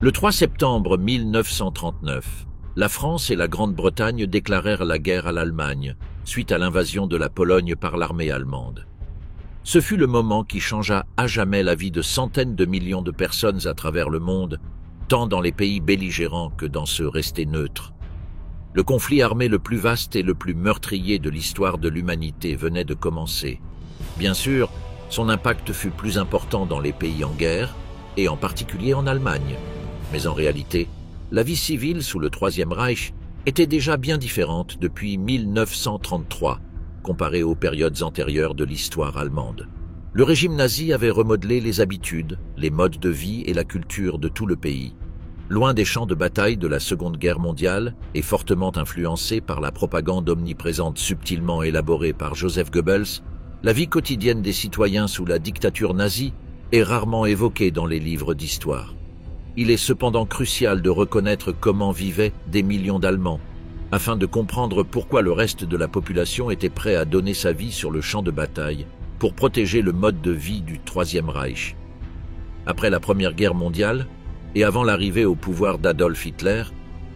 Le 3 septembre 1939, la France et la Grande-Bretagne déclarèrent la guerre à l'Allemagne, suite à l'invasion de la Pologne par l'armée allemande. Ce fut le moment qui changea à jamais la vie de centaines de millions de personnes à travers le monde, tant dans les pays belligérants que dans ceux restés neutres. Le conflit armé le plus vaste et le plus meurtrier de l'histoire de l'humanité venait de commencer. Bien sûr, son impact fut plus important dans les pays en guerre, et en particulier en Allemagne. Mais en réalité, la vie civile sous le Troisième Reich était déjà bien différente depuis 1933, comparée aux périodes antérieures de l'histoire allemande. Le régime nazi avait remodelé les habitudes, les modes de vie et la culture de tout le pays. Loin des champs de bataille de la Seconde Guerre mondiale et fortement influencé par la propagande omniprésente subtilement élaborée par Joseph Goebbels, la vie quotidienne des citoyens sous la dictature nazie est rarement évoquée dans les livres d'histoire. Il est cependant crucial de reconnaître comment vivaient des millions d'Allemands, afin de comprendre pourquoi le reste de la population était prêt à donner sa vie sur le champ de bataille pour protéger le mode de vie du Troisième Reich. Après la Première Guerre mondiale, et avant l'arrivée au pouvoir d'Adolf Hitler,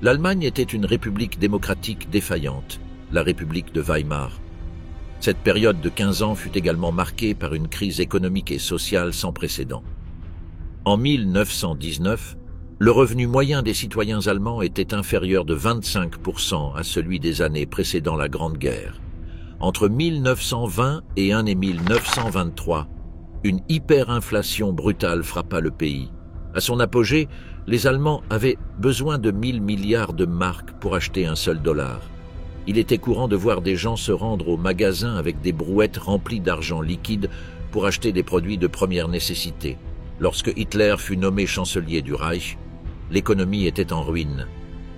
l'Allemagne était une république démocratique défaillante, la République de Weimar. Cette période de 15 ans fut également marquée par une crise économique et sociale sans précédent. En 1919, le revenu moyen des citoyens allemands était inférieur de 25% à celui des années précédant la Grande Guerre. Entre 1920 et 1923, une hyperinflation brutale frappa le pays. À son apogée, les Allemands avaient besoin de 1000 milliards de marks pour acheter un seul dollar. Il était courant de voir des gens se rendre au magasin avec des brouettes remplies d'argent liquide pour acheter des produits de première nécessité. Lorsque Hitler fut nommé chancelier du Reich, l'économie était en ruine.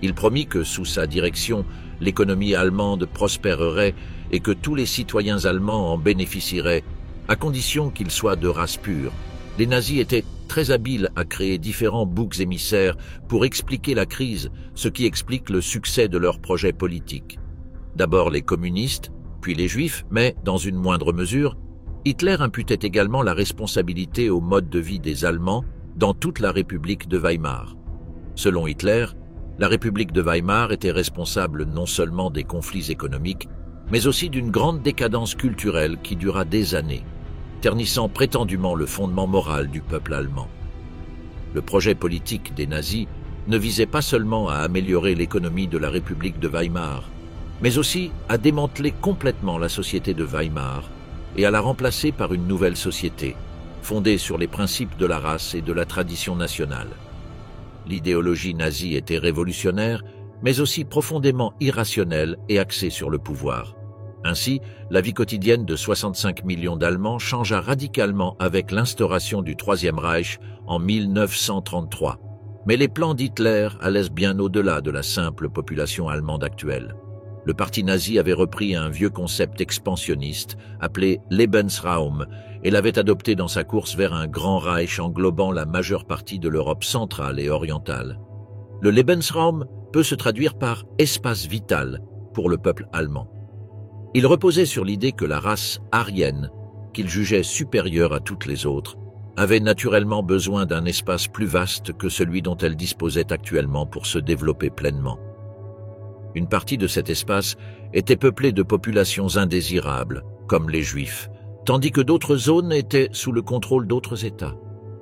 Il promit que, sous sa direction, l'économie allemande prospérerait et que tous les citoyens allemands en bénéficieraient, à condition qu'ils soient de race pure. Les nazis étaient très habiles à créer différents boucs émissaires pour expliquer la crise, ce qui explique le succès de leurs projets politiques. D'abord les communistes, puis les juifs, mais, dans une moindre mesure, Hitler imputait également la responsabilité au mode de vie des Allemands dans toute la République de Weimar. Selon Hitler, la République de Weimar était responsable non seulement des conflits économiques, mais aussi d'une grande décadence culturelle qui dura des années, ternissant prétendument le fondement moral du peuple allemand. Le projet politique des nazis ne visait pas seulement à améliorer l'économie de la République de Weimar, mais aussi à démanteler complètement la société de Weimar et à la remplacer par une nouvelle société, fondée sur les principes de la race et de la tradition nationale. L'idéologie nazie était révolutionnaire, mais aussi profondément irrationnelle et axée sur le pouvoir. Ainsi, la vie quotidienne de 65 millions d'Allemands changea radicalement avec l'instauration du Troisième Reich en 1933. Mais les plans d'Hitler allaient bien au-delà de la simple population allemande actuelle. Le parti nazi avait repris un vieux concept expansionniste appelé Lebensraum et l'avait adopté dans sa course vers un grand Reich englobant la majeure partie de l'Europe centrale et orientale. Le Lebensraum peut se traduire par « espace vital » pour le peuple allemand. Il reposait sur l'idée que la race aryenne, qu'il jugeait supérieure à toutes les autres, avait naturellement besoin d'un espace plus vaste que celui dont elle disposait actuellement pour se développer pleinement. Une partie de cet espace était peuplée de populations indésirables, comme les Juifs, tandis que d'autres zones étaient sous le contrôle d'autres États.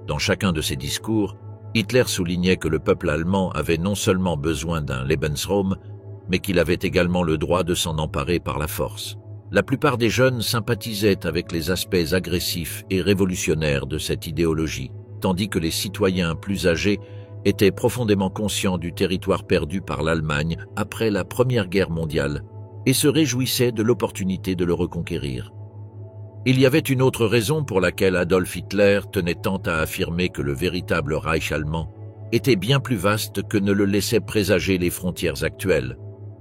Dans chacun de ses discours, Hitler soulignait que le peuple allemand avait non seulement besoin d'un Lebensraum, mais qu'il avait également le droit de s'en emparer par la force. La plupart des jeunes sympathisaient avec les aspects agressifs et révolutionnaires de cette idéologie, tandis que les citoyens plus âgés étaient profondément conscients du territoire perdu par l'Allemagne après la Première Guerre mondiale et se réjouissaient de l'opportunité de le reconquérir. Il y avait une autre raison pour laquelle Adolf Hitler tenait tant à affirmer que le véritable Reich allemand était bien plus vaste que ne le laissaient présager les frontières actuelles.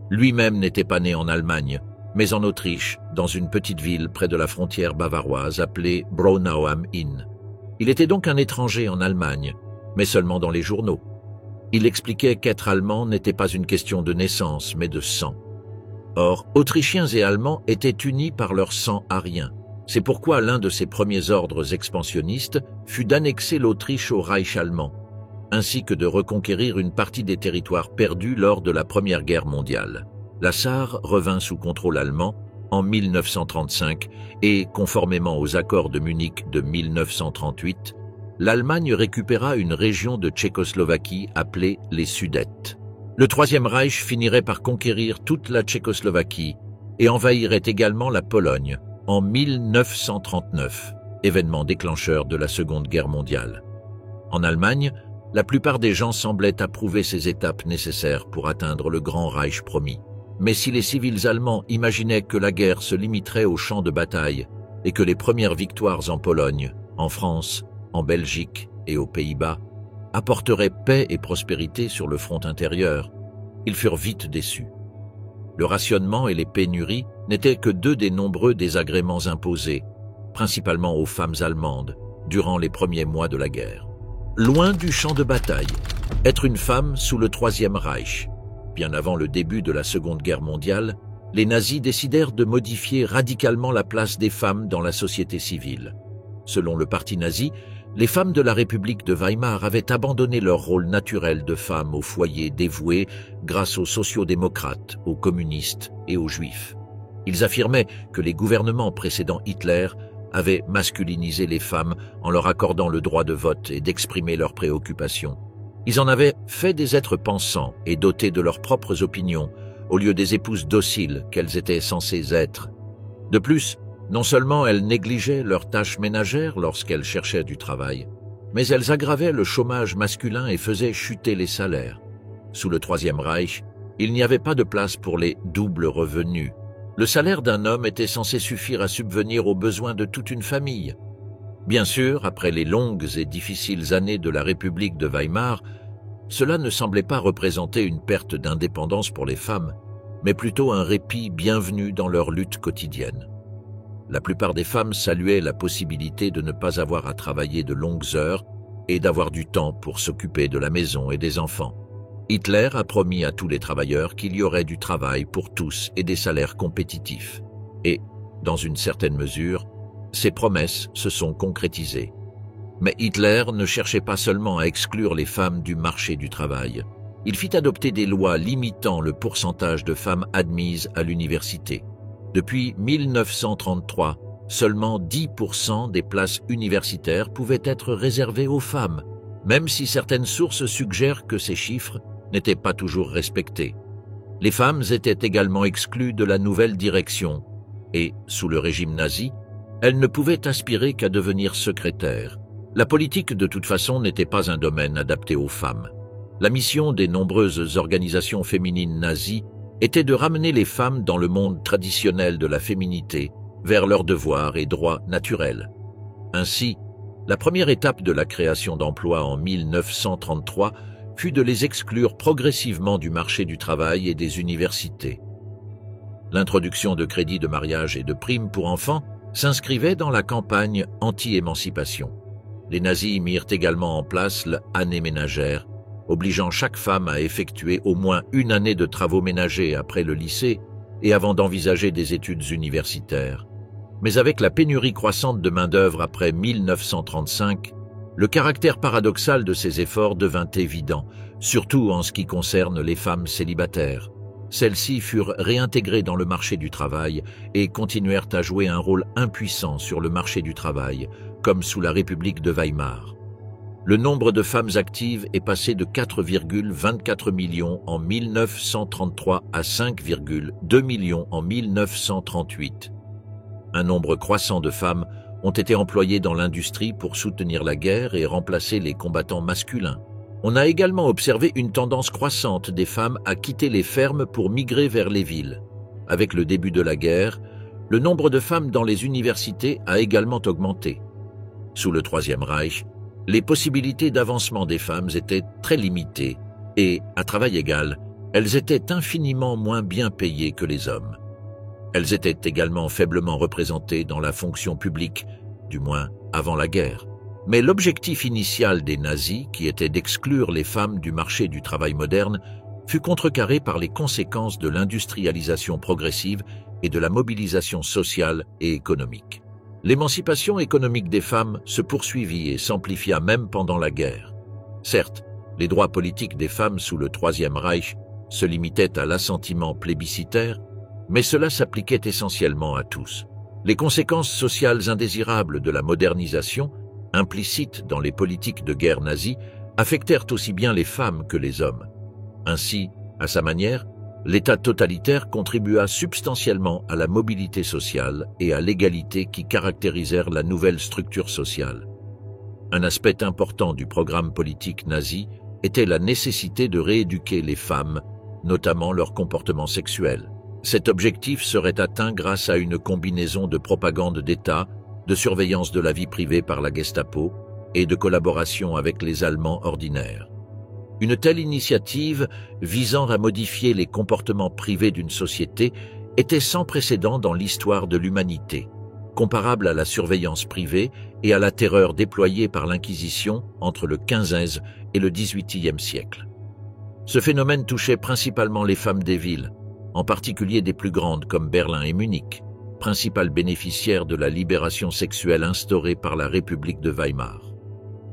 Lui-même n'était pas né en Allemagne, mais en Autriche, dans une petite ville près de la frontière bavaroise appelée Braunau am Inn. Il était donc un étranger en Allemagne, mais seulement dans les journaux. Il expliquait qu'être allemand n'était pas une question de naissance, mais de sang. Or, Autrichiens et Allemands étaient unis par leur sang arien. C'est pourquoi l'un de ses premiers ordres expansionnistes fut d'annexer l'Autriche au Reich allemand. ainsi que de reconquérir une partie des territoires perdus lors de la Première Guerre mondiale. La Sarre revint sous contrôle allemand en 1935 et, conformément aux accords de Munich de 1938, l'Allemagne récupéra une région de Tchécoslovaquie appelée les Sudètes. Le Troisième Reich finirait par conquérir toute la Tchécoslovaquie et envahirait également la Pologne en 1939, événement déclencheur de la Seconde Guerre mondiale. En Allemagne, la plupart des gens semblaient approuver ces étapes nécessaires pour atteindre le Grand Reich promis. Mais si les civils allemands imaginaient que la guerre se limiterait aux champs de bataille et que les premières victoires en Pologne, en France, en Belgique et aux Pays-Bas apporteraient paix et prospérité sur le front intérieur, ils furent vite déçus. Le rationnement et les pénuries n'étaient que deux des nombreux désagréments imposés, principalement aux femmes allemandes, durant les premiers mois de la guerre. Loin du champ de bataille, être une femme sous le Troisième Reich. Bien avant le début de la Seconde Guerre mondiale, les nazis décidèrent de modifier radicalement la place des femmes dans la société civile. Selon le parti nazi, les femmes de la République de Weimar avaient abandonné leur rôle naturel de femmes au foyer dévouées grâce aux sociaux-démocrates, aux communistes et aux juifs. Ils affirmaient que les gouvernements précédant Hitler avaient masculinisé les femmes en leur accordant le droit de vote et d'exprimer leurs préoccupations. Ils en avaient fait des êtres pensants et dotés de leurs propres opinions, au lieu des épouses dociles qu'elles étaient censées être. De plus, non seulement elles négligeaient leurs tâches ménagères lorsqu'elles cherchaient du travail, mais elles aggravaient le chômage masculin et faisaient chuter les salaires. Sous le Troisième Reich, il n'y avait pas de place pour les doubles revenus. Le salaire d'un homme était censé suffire à subvenir aux besoins de toute une famille. Bien sûr, après les longues et difficiles années de la République de Weimar, cela ne semblait pas représenter une perte d'indépendance pour les femmes, mais plutôt un répit bienvenu dans leur lutte quotidienne. La plupart des femmes saluaient la possibilité de ne pas avoir à travailler de longues heures et d'avoir du temps pour s'occuper de la maison et des enfants. Hitler a promis à tous les travailleurs qu'il y aurait du travail pour tous et des salaires compétitifs. Et, dans une certaine mesure, ces promesses se sont concrétisées. Mais Hitler ne cherchait pas seulement à exclure les femmes du marché du travail. Il fit adopter des lois limitant le pourcentage de femmes admises à l'université. Depuis 1933, seulement 10% des places universitaires pouvaient être réservées aux femmes, même si certaines sources suggèrent que ces chiffres n'étaient pas toujours respectés. Les femmes étaient également exclues de la nouvelle direction et, sous le régime nazi, elles ne pouvaient aspirer qu'à devenir secrétaires. La politique, de toute façon, n'était pas un domaine adapté aux femmes. La mission des nombreuses organisations féminines nazies était de ramener les femmes dans le monde traditionnel de la féminité vers leurs devoirs et droits naturels. Ainsi, la première étape de la création d'emplois en 1933 fut de les exclure progressivement du marché du travail et des universités. L'introduction de crédits de mariage et de primes pour enfants s'inscrivait dans la campagne anti-émancipation. Les nazis mirent également en place l'année ménagère, obligeant chaque femme à effectuer au moins une année de travaux ménagers après le lycée et avant d'envisager des études universitaires. Mais avec la pénurie croissante de main-d'œuvre après 1935, le caractère paradoxal de ces efforts devint évident, surtout en ce qui concerne les femmes célibataires. Celles-ci furent réintégrées dans le marché du travail et continuèrent à jouer un rôle impuissant sur le marché du travail, comme sous la République de Weimar. Le nombre de femmes actives est passé de 4,24 millions en 1933 à 5,2 millions en 1938. Un nombre croissant de femmes ont été employées dans l'industrie pour soutenir la guerre et remplacer les combattants masculins. On a également observé une tendance croissante des femmes à quitter les fermes pour migrer vers les villes. Avec le début de la guerre, le nombre de femmes dans les universités a également augmenté. Sous le Troisième Reich, les possibilités d'avancement des femmes étaient très limitées et, à travail égal, elles étaient infiniment moins bien payées que les hommes. Elles étaient également faiblement représentées dans la fonction publique, du moins avant la guerre. Mais l'objectif initial des nazis, qui était d'exclure les femmes du marché du travail moderne, fut contrecarré par les conséquences de l'industrialisation progressive et de la mobilisation sociale et économique. L'émancipation économique des femmes se poursuivit et s'amplifia même pendant la guerre. Certes, Les droits politiques des femmes sous le Troisième Reich se limitaient à l'assentiment plébiscitaire, mais cela s'appliquait essentiellement à tous. Les conséquences sociales indésirables de la modernisation, implicites dans les politiques de guerre nazie, affectèrent aussi bien les femmes que les hommes. Ainsi, à sa manière, l'État totalitaire contribua substantiellement à la mobilité sociale et à l'égalité qui caractérisèrent la nouvelle structure sociale. Un aspect important du programme politique nazi était la nécessité de rééduquer les femmes, notamment leur comportement sexuel. Cet objectif serait atteint grâce à une combinaison de propagande d'État, de surveillance de la vie privée par la Gestapo et de collaboration avec les Allemands ordinaires. Une telle initiative visant à modifier les comportements privés d'une société était sans précédent dans l'histoire de l'humanité, comparable à la surveillance privée et à la terreur déployée par l'Inquisition entre le XVe et le XVIIIe siècle. Ce phénomène touchait principalement les femmes des villes, en particulier des plus grandes comme Berlin et Munich, principales bénéficiaires de la libération sexuelle instaurée par la République de Weimar.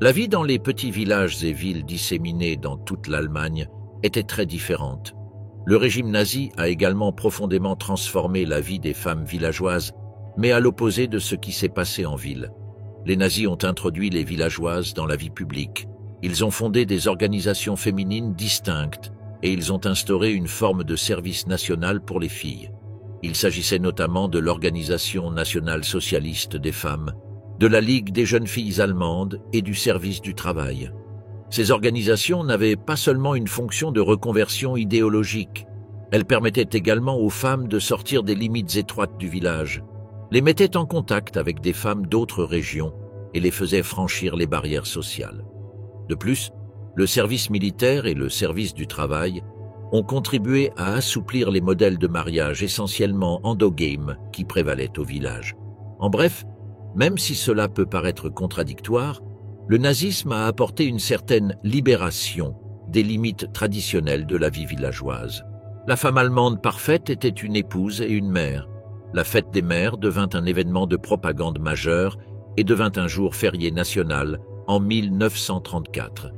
La vie dans les petits villages et villes disséminés dans toute l'Allemagne était très différente. Le régime nazi a également profondément transformé la vie des femmes villageoises, mais à l'opposé de ce qui s'est passé en ville. Les nazis ont introduit les villageoises dans la vie publique. Ils ont fondé des organisations féminines distinctes et ils ont instauré une forme de service national pour les filles. Il s'agissait notamment de l'Organisation nationale socialiste des femmes, de la Ligue des jeunes filles allemandes et du service du travail. Ces organisations n'avaient pas seulement une fonction de reconversion idéologique, elles permettaient également aux femmes de sortir des limites étroites du village, les mettaient en contact avec des femmes d'autres régions et les faisaient franchir les barrières sociales. De plus, le service militaire et le service du travail ont contribué à assouplir les modèles de mariage essentiellement endogames qui prévalaient au village. En bref, même si cela peut paraître contradictoire, le nazisme a apporté une certaine libération des limites traditionnelles de la vie villageoise. La femme allemande parfaite était une épouse et une mère. La fête des mères devint un événement de propagande majeur et devint un jour férié national en 1934.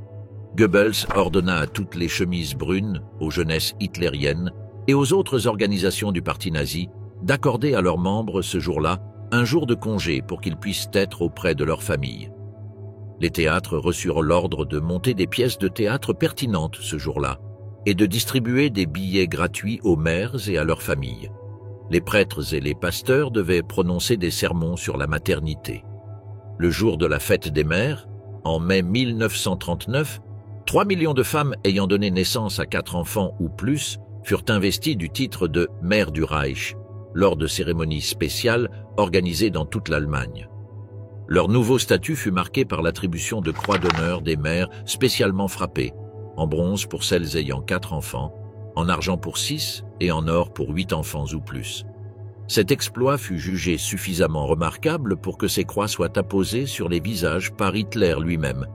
Goebbels ordonna à toutes les chemises brunes, aux jeunesses hitlériennes et aux autres organisations du parti nazi d'accorder à leurs membres ce jour-là un jour de congé pour qu'ils puissent être auprès de leur famille. Les théâtres reçurent l'ordre de monter des pièces de théâtre pertinentes ce jour-là et de distribuer des billets gratuits aux mères et à leurs familles. Les prêtres et les pasteurs devaient prononcer des sermons sur la maternité. Le jour de la fête des mères, en mai 1939, 3 millions de femmes ayant donné naissance à 4 enfants ou plus furent investies du titre de mère du Reich lors de cérémonies spéciales organisées dans toute l'Allemagne. Leur nouveau statut fut marqué par l'attribution de croix d'honneur des mères spécialement frappées, en bronze pour celles ayant 4 enfants, en argent pour 6 et en or pour 8 enfants ou plus. Cet exploit fut jugé suffisamment remarquable pour que ces croix soient apposées sur les visages par Hitler lui-même.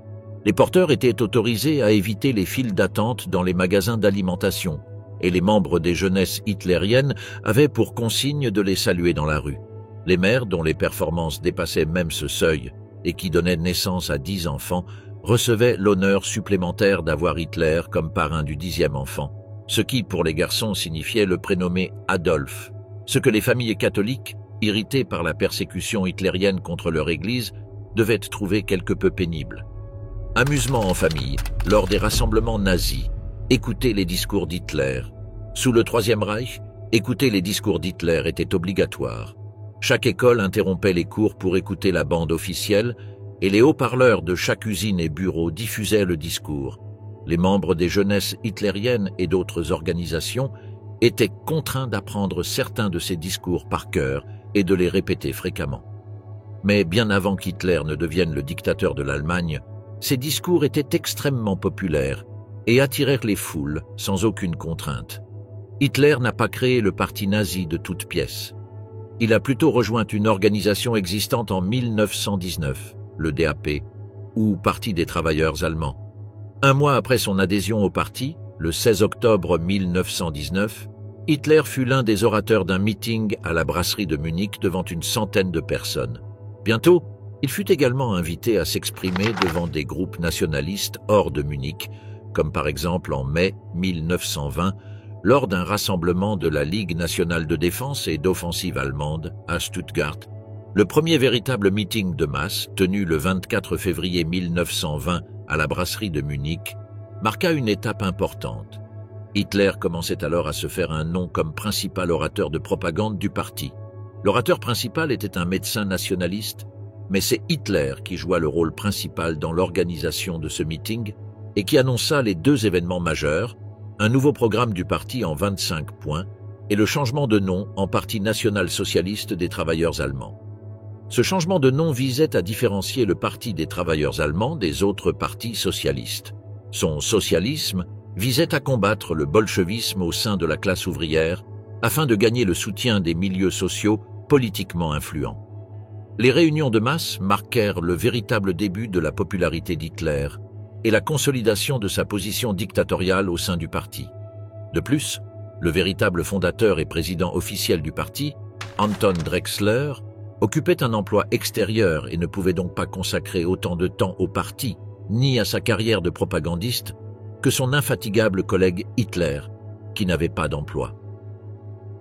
Les porteurs étaient autorisés à éviter les files d'attente dans les magasins d'alimentation, et les membres des jeunesses hitlériennes avaient pour consigne de les saluer dans la rue. Les mères, dont les performances dépassaient même ce seuil et qui donnaient naissance à 10 enfants, recevaient l'honneur supplémentaire d'avoir Hitler comme parrain du 10e enfant, ce qui, pour les garçons, signifiait le prénommer Adolphe, ce que les familles catholiques, irritées par la persécution hitlérienne contre leur église, devaient trouver quelque peu pénible. Amusement en famille, lors des rassemblements nazis, écouter les discours d'Hitler. Sous le Troisième Reich, écouter les discours d'Hitler était obligatoire. Chaque école interrompait les cours pour écouter la bande officielle et les haut-parleurs de chaque usine et bureau diffusaient le discours. Les membres des jeunesses hitlériennes et d'autres organisations étaient contraints d'apprendre certains de ces discours par cœur et de les répéter fréquemment. Mais bien avant qu'Hitler ne devienne le dictateur de l'Allemagne, ces discours étaient extrêmement populaires et attirèrent les foules sans aucune contrainte. Hitler n'a pas créé le parti nazi de toutes pièces. Il a plutôt rejoint une organisation existante en 1919, le DAP, ou Parti des travailleurs allemands. Un mois après son adhésion au parti, le 16 octobre 1919, Hitler fut l'un des orateurs d'un meeting à la brasserie de Munich devant une centaine de personnes. Bientôt, il fut également invité à s'exprimer devant des groupes nationalistes hors de Munich, comme par exemple en mai 1920, lors d'un rassemblement de la Ligue nationale de défense et d'offensive allemande à Stuttgart, le premier véritable meeting de masse, tenu le 24 février 1920 à la brasserie de Munich, marqua une étape importante. Hitler commençait alors à se faire un nom comme principal orateur de propagande du parti. L'orateur principal était un médecin nationaliste, mais c'est Hitler qui joua le rôle principal dans l'organisation de ce meeting et qui annonça les deux événements majeurs, un nouveau programme du parti en 25 points et le changement de nom en Parti national-socialiste des travailleurs allemands. Ce changement de nom visait à différencier le Parti des travailleurs allemands des autres partis socialistes. Son socialisme visait à combattre le bolchevisme au sein de la classe ouvrière afin de gagner le soutien des milieux sociaux politiquement influents. Les réunions de masse marquèrent le véritable début de la popularité d'Hitler et la consolidation de sa position dictatoriale au sein du parti. De plus, le véritable fondateur et président officiel du parti, Anton Drexler, occupait un emploi extérieur et ne pouvait donc pas consacrer autant de temps au parti, ni à sa carrière de propagandiste, que son infatigable collègue Hitler, qui n'avait pas d'emploi.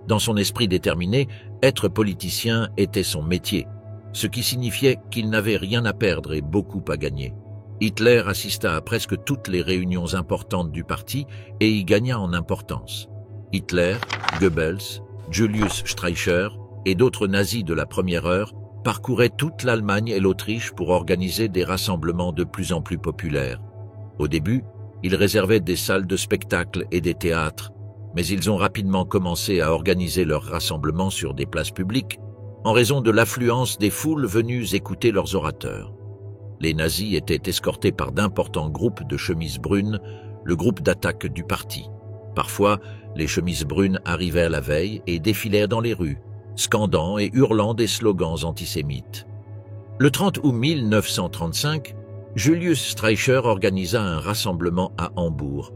Dans son esprit déterminé, être politicien était son métier, ce qui signifiait qu'il n'avait rien à perdre et beaucoup à gagner. Hitler assista à presque toutes les réunions importantes du parti et y gagna en importance. Hitler, Goebbels, Julius Streicher et d'autres nazis de la première heure parcouraient toute l'Allemagne et l'Autriche pour organiser des rassemblements de plus en plus populaires. Au début, ils réservaient des salles de spectacle et des théâtres, mais ils ont rapidement commencé à organiser leurs rassemblements sur des places publiques en raison de l'affluence des foules venues écouter leurs orateurs. Les nazis étaient escortés par d'importants groupes de chemises brunes, le groupe d'attaque du parti. Parfois, les chemises brunes arrivaient la veille et défilèrent dans les rues, scandant et hurlant des slogans antisémites. Le 30 août 1935, Julius Streicher organisa un rassemblement à Hambourg.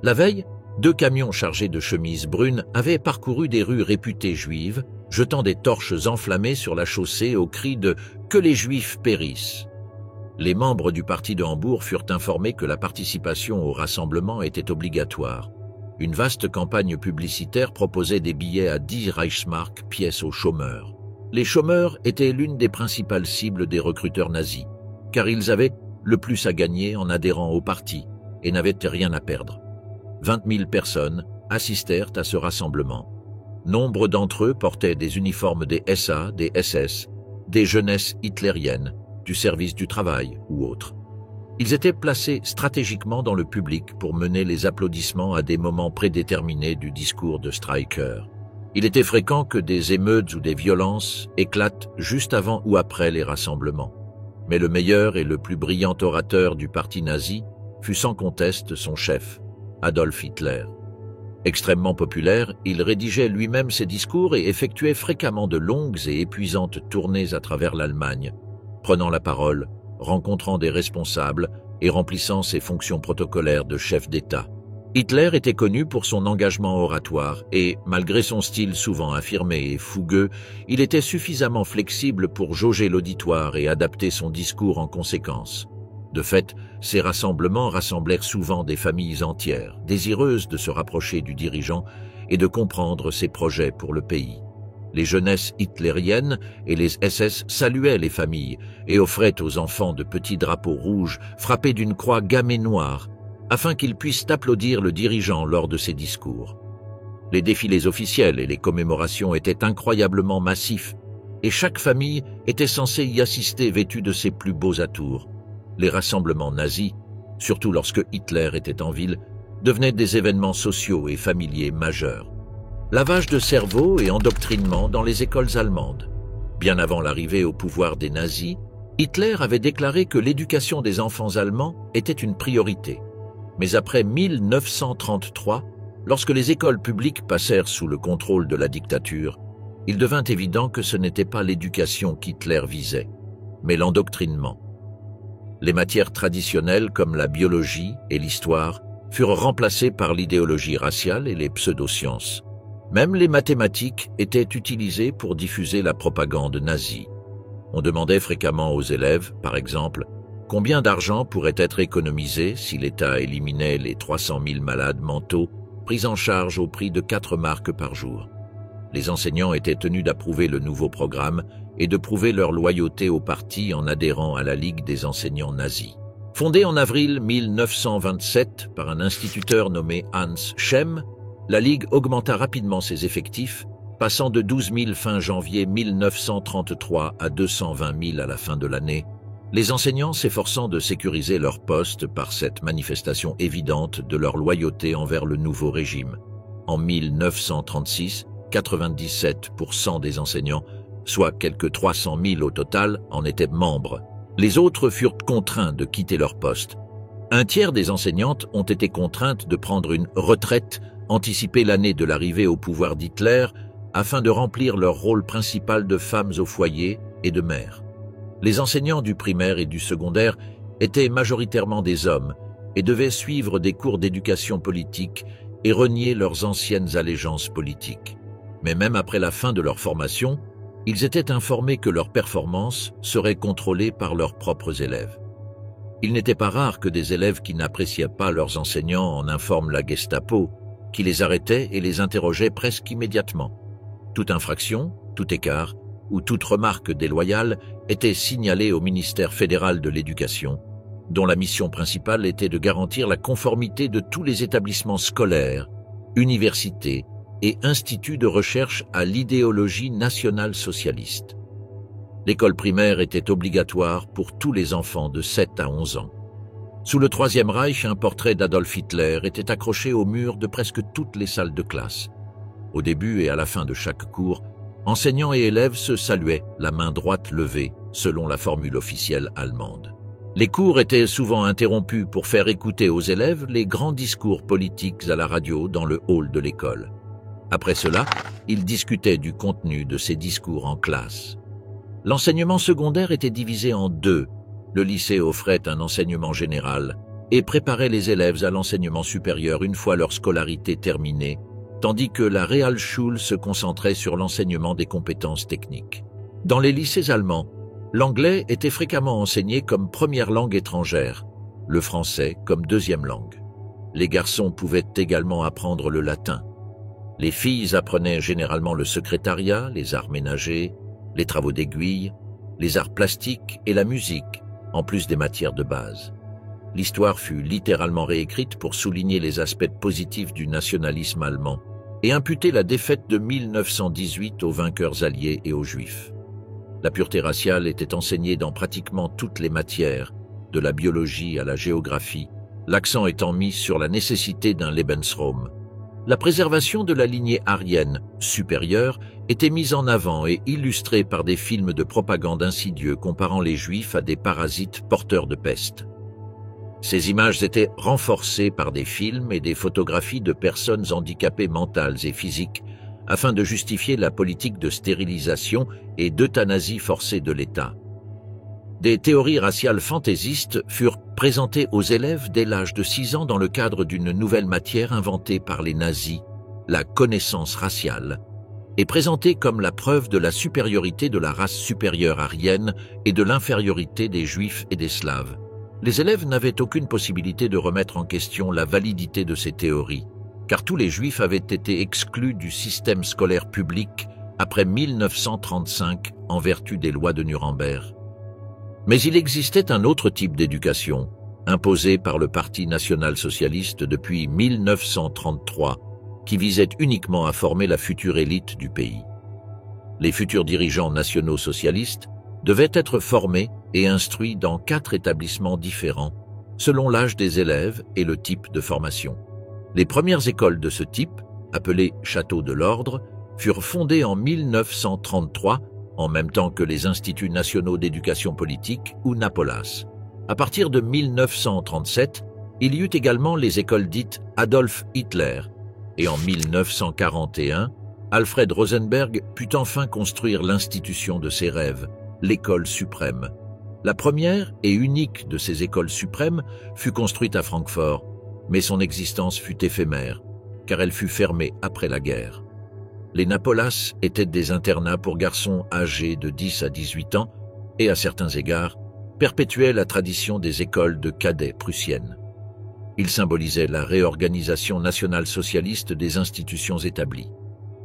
La veille, 2 camions chargés de chemises brunes avaient parcouru des rues réputées juives, jetant des torches enflammées sur la chaussée au cri de « Que les Juifs périssent ». Les membres du parti de Hambourg furent informés que la participation au rassemblement était obligatoire. Une vaste campagne publicitaire proposait des billets à 10 Reichsmark pièces aux chômeurs. Les chômeurs étaient l'une des principales cibles des recruteurs nazis, car ils avaient le plus à gagner en adhérant au parti et n'avaient rien à perdre. 20 000 personnes assistèrent à ce rassemblement. Nombre d'entre eux portaient des uniformes des SA, des SS, des jeunesses hitlériennes, du service du travail ou autres. Ils étaient placés stratégiquement dans le public pour mener les applaudissements à des moments prédéterminés du discours de Streicher. Il était fréquent que des émeutes ou des violences éclatent juste avant ou après les rassemblements. Mais le meilleur et le plus brillant orateur du parti nazi fut sans conteste son chef, Adolf Hitler. Extrêmement populaire, il rédigeait lui-même ses discours et effectuait fréquemment de longues et épuisantes tournées à travers l'Allemagne, prenant la parole, rencontrant des responsables et remplissant ses fonctions protocolaires de chef d'État. Hitler était connu pour son engagement oratoire et, malgré son style souvent affirmé et fougueux, il était suffisamment flexible pour jauger l'auditoire et adapter son discours en conséquence. De fait, ces rassemblements rassemblèrent souvent des familles entières, désireuses de se rapprocher du dirigeant et de comprendre ses projets pour le pays. Les jeunesses hitlériennes et les SS saluaient les familles et offraient aux enfants de petits drapeaux rouges frappés d'une croix gammée noire, afin qu'ils puissent applaudir le dirigeant lors de ses discours. Les défilés officiels et les commémorations étaient incroyablement massifs, et chaque famille était censée y assister vêtue de ses plus beaux atours. Les rassemblements nazis, surtout lorsque Hitler était en ville, devenaient des événements sociaux et familiers majeurs. Lavage de cerveau et endoctrinement dans les écoles allemandes. Bien avant l'arrivée au pouvoir des nazis, Hitler avait déclaré que l'éducation des enfants allemands était une priorité. Mais après 1933, lorsque les écoles publiques passèrent sous le contrôle de la dictature, il devint évident que ce n'était pas l'éducation qu'Hitler visait, mais l'endoctrinement. Les matières traditionnelles comme la biologie et l'histoire furent remplacées par l'idéologie raciale et les pseudosciences. Même les mathématiques étaient utilisées pour diffuser la propagande nazie. On demandait fréquemment aux élèves, par exemple, Combien d'argent pourrait être économisé si l'État éliminait les 300 000 malades mentaux pris en charge au prix de 4 marks par jour? Les enseignants étaient tenus d'approuver le nouveau programme et de prouver leur loyauté au parti en adhérant à la Ligue des enseignants nazis. Fondée en avril 1927 par un instituteur nommé Hans Schemm, la Ligue augmenta rapidement ses effectifs, passant de 12 000 fin janvier 1933 à 220 000 à la fin de l'année, les enseignants s'efforçant de sécuriser leur poste par cette manifestation évidente de leur loyauté envers le nouveau régime. En 1936, 97% des enseignants, soit quelques 300 000 au total, en étaient membres. Les autres furent contraints de quitter leur poste. Un tiers des enseignantes ont été contraintes de prendre une retraite anticipée l'année de l'arrivée au pouvoir d'Hitler afin de remplir leur rôle principal de femmes au foyer et de mères. Les enseignants du primaire et du secondaire étaient majoritairement des hommes et devaient suivre des cours d'éducation politique et renier leurs anciennes allégeances politiques. Mais même après la fin de leur formation, ils étaient informés que leur performance serait contrôlée par leurs propres élèves. Il n'était pas rare que des élèves qui n'appréciaient pas leurs enseignants en informent la Gestapo, qui les arrêtait et les interrogeait presque immédiatement. Toute infraction, tout écart ou toute remarque déloyale était signalée au ministère fédéral de l'Éducation, dont la mission principale était de garantir la conformité de tous les établissements scolaires, universités et instituts de recherche à l'idéologie nationale-socialiste. L'école primaire était obligatoire pour tous les enfants de 7 à 11 ans. Sous le Troisième Reich, un portrait d'Adolf Hitler était accroché au mur de presque toutes les salles de classe. Au début et à la fin de chaque cours, enseignants et élèves se saluaient, la main droite levée, selon la formule officielle allemande. Les cours étaient souvent interrompus pour faire écouter aux élèves les grands discours politiques à la radio dans le hall de l'école. Après cela, ils discutaient du contenu de ces discours en classe. L'enseignement secondaire était divisé en deux. Le lycée offrait un enseignement général et préparait les élèves à l'enseignement supérieur une fois leur scolarité terminée, tandis que la Realschule se concentrait sur l'enseignement des compétences techniques. Dans les lycées allemands, l'anglais était fréquemment enseigné comme première langue étrangère, le français comme deuxième langue. Les garçons pouvaient également apprendre le latin. Les filles apprenaient généralement le secrétariat, les arts ménagers, les travaux d'aiguille, les arts plastiques et la musique, en plus des matières de base. L'histoire fut littéralement réécrite pour souligner les aspects positifs du nationalisme allemand et imputer la défaite de 1918 aux vainqueurs alliés et aux Juifs. La pureté raciale était enseignée dans pratiquement toutes les matières, de la biologie à la géographie, l'accent étant mis sur la nécessité d'un Lebensraum. La préservation de la lignée aryenne supérieure était mise en avant et illustrée par des films de propagande insidieux comparant les Juifs à des parasites porteurs de peste. Ces images étaient renforcées par des films et des photographies de personnes handicapées mentales et physiques afin de justifier la politique de stérilisation et d'euthanasie forcée de l'État. Des théories raciales fantaisistes furent présentées aux élèves dès l'âge de 6 ans dans le cadre d'une nouvelle matière inventée par les nazis, la connaissance raciale, et présentée comme la preuve de la supériorité de la race supérieure aryenne et de l'infériorité des Juifs et des Slaves. Les élèves n'avaient aucune possibilité de remettre en question la validité de ces théories, car tous les Juifs avaient été exclus du système scolaire public après 1935 en vertu des lois de Nuremberg. Mais il existait un autre type d'éducation, imposé par le Parti national-socialiste depuis 1933, qui visait uniquement à former la future élite du pays. Les futurs dirigeants nationaux socialistes devaient être formés et instruits dans 4 établissements différents, selon l'âge des élèves et le type de formation. Les premières écoles de ce type, appelées châteaux de l'ordre, furent fondées en 1933, en même temps que les instituts nationaux d'éducation politique ou Napolas. À partir de 1937, il y eut également les écoles dites Adolf Hitler, et en 1941, Alfred Rosenberg put enfin construire l'institution de ses rêves, l'école suprême. La première et unique de ces écoles suprêmes fut construite à Francfort, mais son existence fut éphémère, car elle fut fermée après la guerre. Les Napolas étaient des internats pour garçons âgés de 10 à 18 ans et, à certains égards, perpétuait la tradition des écoles de cadets prussiennes. Il symbolisait la réorganisation nationale-socialiste des institutions établies.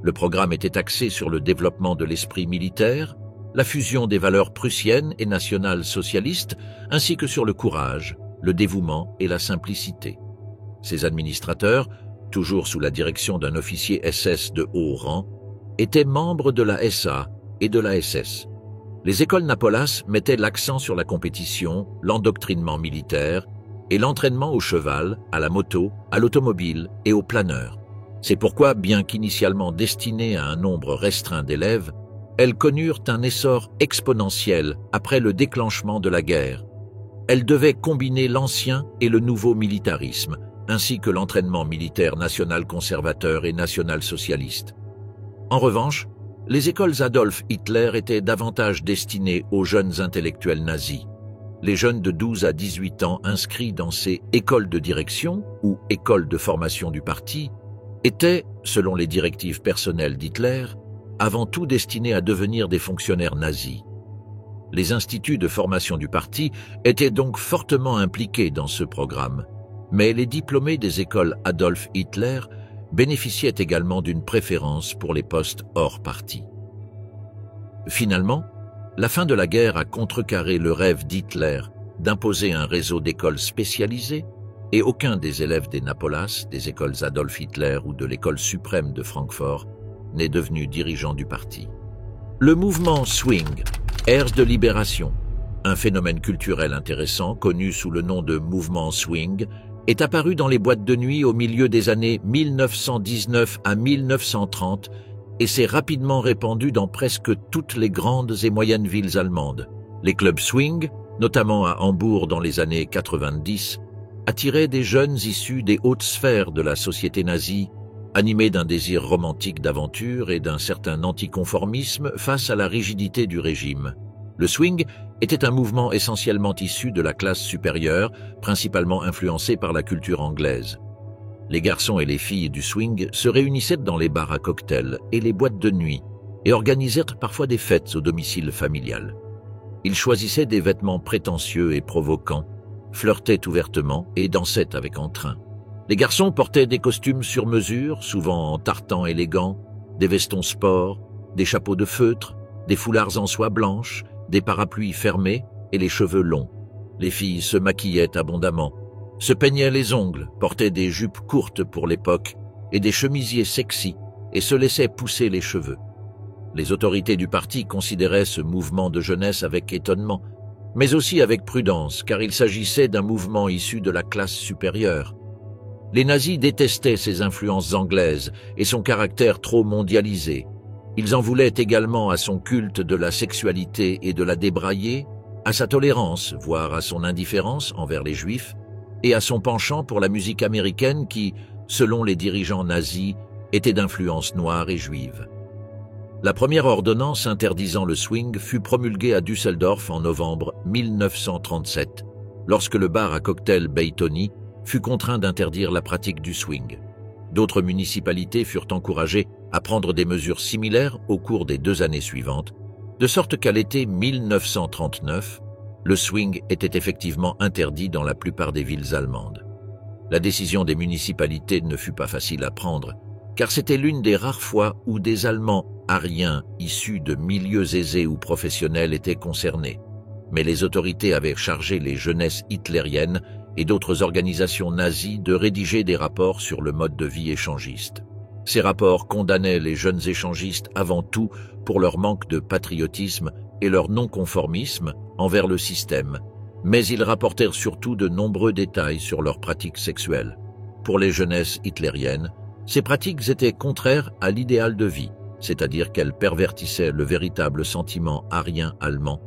Le programme était axé sur le développement de l'esprit militaire, la fusion des valeurs prussiennes et nationales-socialistes, ainsi que sur le courage, le dévouement et la simplicité. Ses administrateurs, toujours sous la direction d'un officier SS de haut rang, étaient membres de la SA et de la SS. Les écoles Napolas mettaient l'accent sur la compétition, l'endoctrinement militaire et l'entraînement au cheval, à la moto, à l'automobile et au planeur. C'est pourquoi, bien qu'initialement destinées à un nombre restreint d'élèves, elles connurent un essor exponentiel après le déclenchement de la guerre. Elles devaient combiner l'ancien et le nouveau militarisme, ainsi que l'entraînement militaire national conservateur et national socialiste. En revanche, les écoles Adolf Hitler étaient davantage destinées aux jeunes intellectuels nazis. Les jeunes de 12 à 18 ans inscrits dans ces écoles de direction ou écoles de formation du parti étaient, selon les directives personnelles d'Hitler, avant tout destinés à devenir des fonctionnaires nazis. Les instituts de formation du parti étaient donc fortement impliqués dans ce programme, mais les diplômés des écoles Adolf Hitler bénéficiaient également d'une préférence pour les postes hors parti. Finalement, la fin de la guerre a contrecarré le rêve d'Hitler d'imposer un réseau d'écoles spécialisées et aucun des élèves des Napolas, des écoles Adolf Hitler ou de l'école suprême de Francfort n'est devenu dirigeant du parti. Le mouvement swing, ère de libération, un phénomène culturel intéressant connu sous le nom de mouvement swing, est apparu dans les boîtes de nuit au milieu des années 1919 à 1930 et s'est rapidement répandu dans presque toutes les grandes et moyennes villes allemandes. Les clubs swing, notamment à Hambourg dans les années 90, attiraient des jeunes issus des hautes sphères de la société nazie, animés d'un désir romantique d'aventure et d'un certain anticonformisme face à la rigidité du régime. Le swing était un mouvement essentiellement issu de la classe supérieure, principalement influencé par la culture anglaise. Les garçons et les filles du swing se réunissaient dans les bars à cocktails et les boîtes de nuit et organisèrent parfois des fêtes au domicile familial. Ils choisissaient des vêtements prétentieux et provoquants, flirtaient ouvertement et dansaient avec entrain. Les garçons portaient des costumes sur mesure, souvent en tartan élégant, des vestons sport, des chapeaux de feutre, des foulards en soie blanche, des parapluies fermés et les cheveux longs. Les filles se maquillaient abondamment, se peignaient les ongles, portaient des jupes courtes pour l'époque et des chemisiers sexy et se laissaient pousser les cheveux. Les autorités du parti considéraient ce mouvement de jeunesse avec étonnement, mais aussi avec prudence, car il s'agissait d'un mouvement issu de la classe supérieure. Les nazis détestaient ses influences anglaises et son caractère trop mondialisé. Ils en voulaient également à son culte de la sexualité et de la débraillée, à sa tolérance, voire à son indifférence envers les juifs, et à son penchant pour la musique américaine qui, selon les dirigeants nazis, était d'influence noire et juive. La première ordonnance interdisant le swing fut promulguée à Düsseldorf en novembre 1937, lorsque le bar à cocktail Baytoni fut contraint d'interdire la pratique du swing. D'autres municipalités furent encouragées à prendre des mesures similaires au cours des 2 années suivantes, de sorte qu'à l'été 1939, le swing était effectivement interdit dans la plupart des villes allemandes. La décision des municipalités ne fut pas facile à prendre, car c'était l'une des rares fois où des Allemands aryens issus de milieux aisés ou professionnels étaient concernés. Mais les autorités avaient chargé les jeunesses hitlériennes et d'autres organisations nazies de rédiger des rapports sur le mode de vie échangiste. Ces rapports condamnaient les jeunes échangistes avant tout pour leur manque de patriotisme et leur non-conformisme envers le système, mais ils rapportèrent surtout de nombreux détails sur leurs pratiques sexuelles. Pour les jeunesses hitlériennes, ces pratiques étaient contraires à l'idéal de vie, c'est-à-dire qu'elles pervertissaient le véritable sentiment aryen allemand,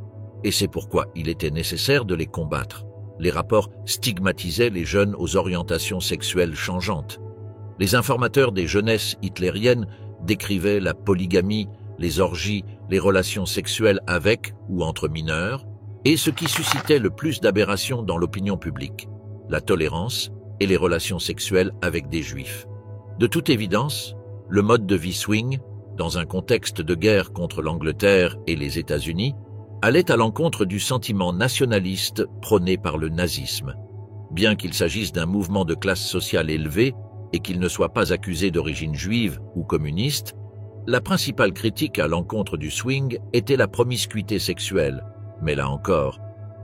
et c'est pourquoi il était nécessaire de les combattre. Les rapports stigmatisaient les jeunes aux orientations sexuelles changeantes. Les informateurs des jeunesses hitlériennes décrivaient la polygamie, les orgies, les relations sexuelles avec ou entre mineurs, et ce qui suscitait le plus d'aberrations dans l'opinion publique, la tolérance et les relations sexuelles avec des juifs. De toute évidence, le mode de vie swing, dans un contexte de guerre contre l'Angleterre et les États-Unis, allait à l'encontre du sentiment nationaliste prôné par le nazisme. Bien qu'il s'agisse d'un mouvement de classe sociale élevée et qu'il ne soit pas accusé d'origine juive ou communiste, la principale critique à l'encontre du swing était la promiscuité sexuelle. Mais là encore,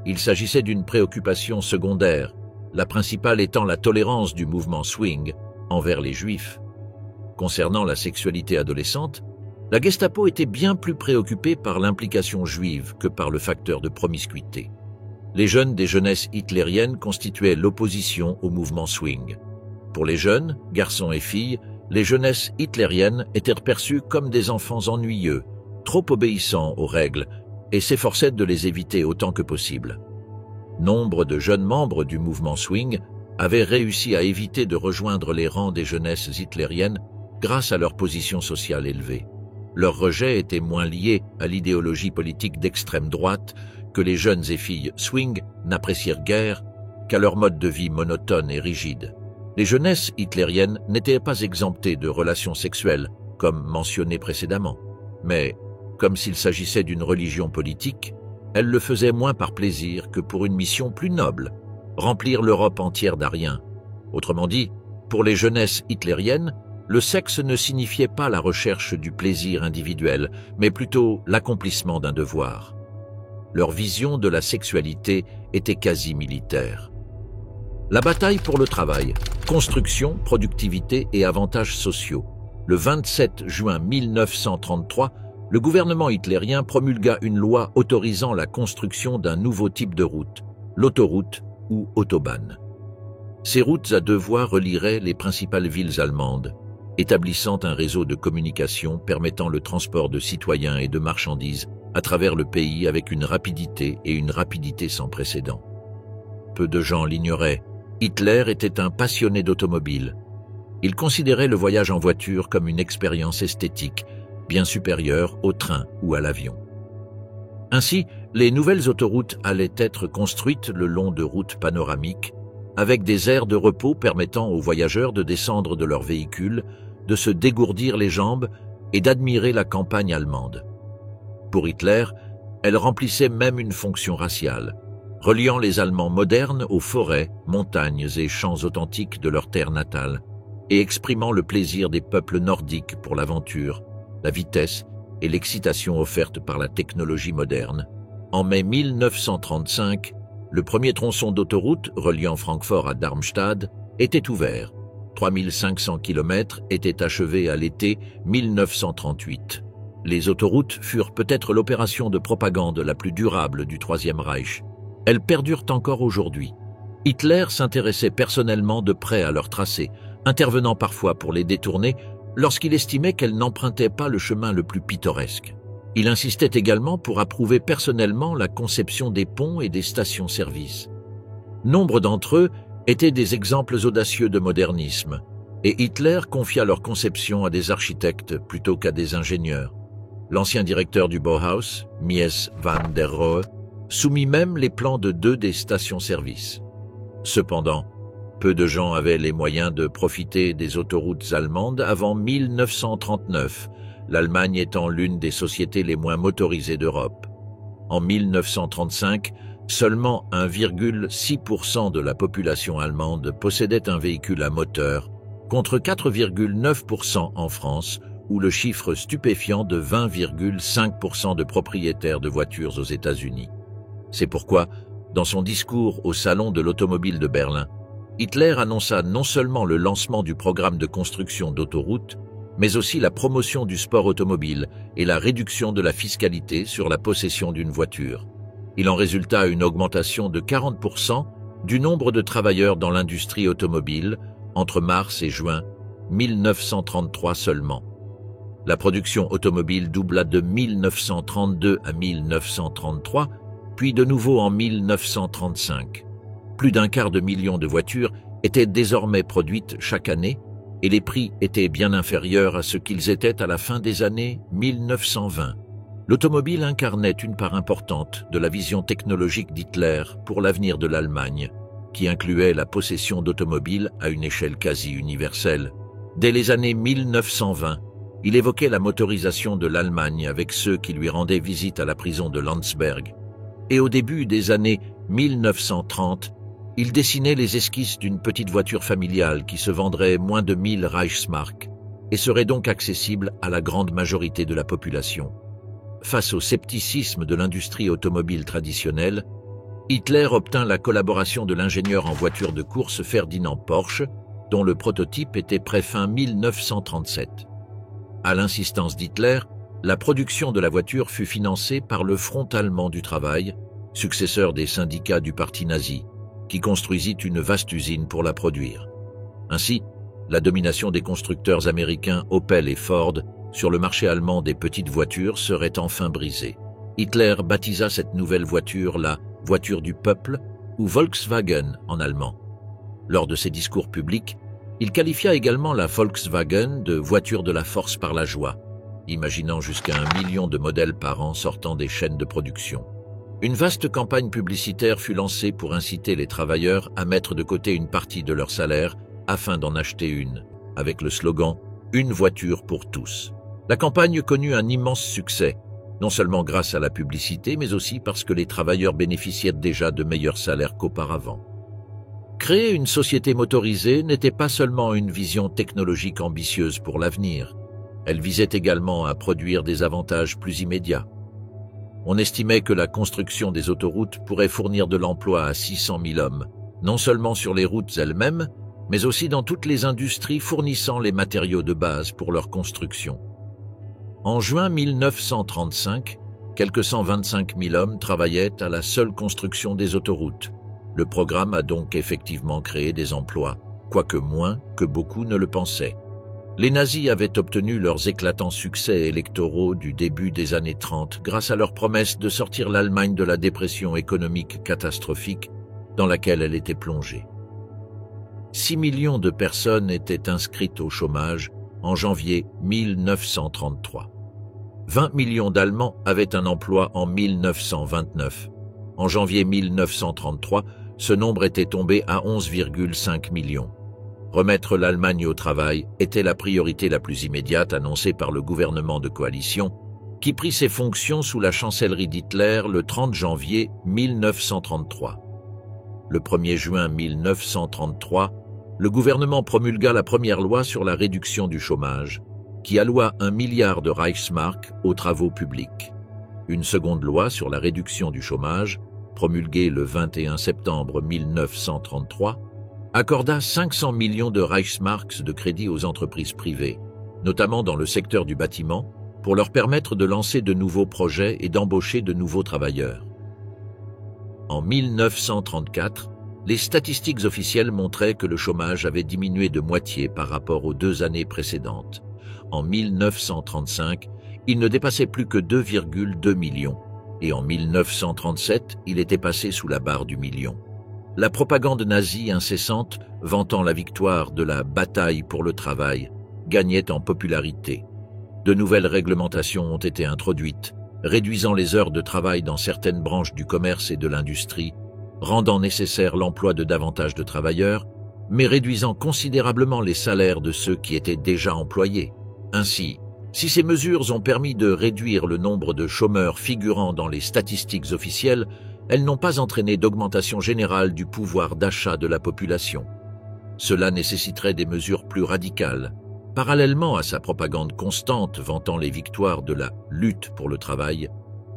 il s'agissait d'une préoccupation secondaire, la principale étant la tolérance du mouvement swing envers les juifs. Concernant la sexualité adolescente, la Gestapo était bien plus préoccupée par l'implication juive que par le facteur de promiscuité. Les jeunes des jeunesses hitlériennes constituaient l'opposition au mouvement swing. Pour les jeunes, garçons et filles, les jeunesses hitlériennes étaient perçues comme des enfants ennuyeux, trop obéissants aux règles, et s'efforçaient de les éviter autant que possible. Nombre de jeunes membres du mouvement swing avaient réussi à éviter de rejoindre les rangs des jeunesses hitlériennes grâce à leur position sociale élevée. Leur rejet était moins lié à l'idéologie politique d'extrême droite que les jeunes et filles swing n'apprécièrent guère qu'à leur mode de vie monotone et rigide. Les jeunesses hitlériennes n'étaient pas exemptées de relations sexuelles, comme mentionné précédemment, mais, comme s'il s'agissait d'une religion politique, elles le faisaient moins par plaisir que pour une mission plus noble, remplir l'Europe entière d'Aryens. Autrement dit, pour les jeunesses hitlériennes, le sexe ne signifiait pas la recherche du plaisir individuel, mais plutôt l'accomplissement d'un devoir. Leur vision de la sexualité était quasi militaire. La bataille pour le travail, construction, productivité et avantages sociaux. Le 27 juin 1933, le gouvernement hitlérien promulgua une loi autorisant la construction d'un nouveau type de route, l'autoroute ou autobahn. Ces routes à deux voies relieraient les principales villes allemandes, établissant un réseau de communication permettant le transport de citoyens et de marchandises à travers le pays avec une rapidité sans précédent. Peu de gens l'ignoraient, Hitler était un passionné d'automobile. Il considérait le voyage en voiture comme une expérience esthétique, bien supérieure au train ou à l'avion. Ainsi, les nouvelles autoroutes allaient être construites le long de routes panoramiques, avec des aires de repos permettant aux voyageurs de descendre de leur véhicule, de se dégourdir les jambes et d'admirer la campagne allemande. Pour Hitler, elle remplissait même une fonction raciale, reliant les Allemands modernes aux forêts, montagnes et champs authentiques de leur terre natale, et exprimant le plaisir des peuples nordiques pour l'aventure, la vitesse et l'excitation offerte par la technologie moderne. En mai 1935, le premier tronçon d'autoroute reliant Francfort à Darmstadt était ouvert. 3500 km étaient achevés à l'été 1938. Les autoroutes furent peut-être l'opération de propagande la plus durable du Troisième Reich. Elles perdurent encore aujourd'hui. Hitler s'intéressait personnellement de près à leur tracé, intervenant parfois pour les détourner lorsqu'il estimait qu'elles n'empruntaient pas le chemin le plus pittoresque. Il insistait également pour approuver personnellement la conception des ponts et des stations-service. Nombre d'entre eux étaient des exemples audacieux de modernisme, et Hitler confia leur conception à des architectes plutôt qu'à des ingénieurs. L'ancien directeur du Bauhaus, Mies van der Rohe, soumit même les plans de 2 des stations-service. Cependant, peu de gens avaient les moyens de profiter des autoroutes allemandes avant 1939, l'Allemagne étant l'une des sociétés les moins motorisées d'Europe. En 1935, seulement 1,6% de la population allemande possédait un véhicule à moteur, contre 4,9% en France, ou le chiffre stupéfiant de 20,5% de propriétaires de voitures aux États-Unis. C'est pourquoi, dans son discours au Salon de l'automobile de Berlin, Hitler annonça non seulement le lancement du programme de construction d'autoroutes, mais aussi la promotion du sport automobile et la réduction de la fiscalité sur la possession d'une voiture. Il en résulta une augmentation de 40% du nombre de travailleurs dans l'industrie automobile entre mars et juin 1933 seulement. La production automobile doubla de 1932 à 1933, puis de nouveau en 1935. Plus d'un quart de million de voitures étaient désormais produites chaque année et les prix étaient bien inférieurs à ce qu'ils étaient à la fin des années 1920. L'automobile incarnait une part importante de la vision technologique d'Hitler pour l'avenir de l'Allemagne, qui incluait la possession d'automobiles à une échelle quasi universelle. Dès les années 1920, il évoquait la motorisation de l'Allemagne avec ceux qui lui rendaient visite à la prison de Landsberg, et au début des années 1930, il dessinait les esquisses d'une petite voiture familiale qui se vendrait moins de 1000 Reichsmark et serait donc accessible à la grande majorité de la population. Face au scepticisme de l'industrie automobile traditionnelle, Hitler obtint la collaboration de l'ingénieur en voiture de course Ferdinand Porsche, dont le prototype était prêt fin 1937. À l'insistance d'Hitler, la production de la voiture fut financée par le Front allemand du travail, successeur des syndicats du parti nazi, qui construisit une vaste usine pour la produire. Ainsi, la domination des constructeurs américains Opel et Ford sur le marché allemand des petites voitures serait enfin brisée. Hitler baptisa cette nouvelle voiture la « voiture du peuple » ou Volkswagen en allemand. Lors de ses discours publics, il qualifia également la Volkswagen de « voiture de la force par la joie », imaginant jusqu'à 1 million de modèles par an sortant des chaînes de production. Une vaste campagne publicitaire fut lancée pour inciter les travailleurs à mettre de côté une partie de leur salaire afin d'en acheter une, avec le slogan « Une voiture pour tous ». La campagne connut un immense succès, non seulement grâce à la publicité, mais aussi parce que les travailleurs bénéficiaient déjà de meilleurs salaires qu'auparavant. Créer une société motorisée n'était pas seulement une vision technologique ambitieuse pour l'avenir, elle visait également à produire des avantages plus immédiats. On estimait que la construction des autoroutes pourrait fournir de l'emploi à 600 000 hommes, non seulement sur les routes elles-mêmes, mais aussi dans toutes les industries fournissant les matériaux de base pour leur construction. En juin 1935, quelques 125 000 hommes travaillaient à la seule construction des autoroutes. Le programme a donc effectivement créé des emplois, quoique moins que beaucoup ne le pensaient. Les nazis avaient obtenu leurs éclatants succès électoraux du début des années 30 grâce à leur promesse de sortir l'Allemagne de la dépression économique catastrophique dans laquelle elle était plongée. 6 millions de personnes étaient inscrites au chômage en janvier 1933. 20 millions d'Allemands avaient un emploi en 1929. En janvier 1933, ce nombre était tombé à 11,5 millions. Remettre l'Allemagne au travail était la priorité la plus immédiate annoncée par le gouvernement de coalition, qui prit ses fonctions sous la chancellerie d'Hitler le 30 janvier 1933. Le 1er juin 1933, le gouvernement promulgua la première loi sur la réduction du chômage, qui alloua 1 milliard de Reichsmark aux travaux publics. Une seconde loi sur la réduction du chômage, promulguée le 21 septembre 1933, accorda 500 millions de Reichsmarks de crédit aux entreprises privées, notamment dans le secteur du bâtiment, pour leur permettre de lancer de nouveaux projets et d'embaucher de nouveaux travailleurs. En 1934, les statistiques officielles montraient que le chômage avait diminué de moitié par rapport aux 2 années précédentes. En 1935, il ne dépassait plus que 2,2 millions, et en 1937, il était passé sous la barre du million. La propagande nazie incessante, vantant la victoire de la bataille pour le travail, gagnait en popularité. De nouvelles réglementations ont été introduites, réduisant les heures de travail dans certaines branches du commerce et de l'industrie, rendant nécessaire l'emploi de davantage de travailleurs, mais réduisant considérablement les salaires de ceux qui étaient déjà employés. Ainsi, si ces mesures ont permis de réduire le nombre de chômeurs figurant dans les statistiques officielles, elles n'ont pas entraîné d'augmentation générale du pouvoir d'achat de la population. Cela nécessiterait des mesures plus radicales. Parallèlement à sa propagande constante vantant les victoires de la lutte pour le travail,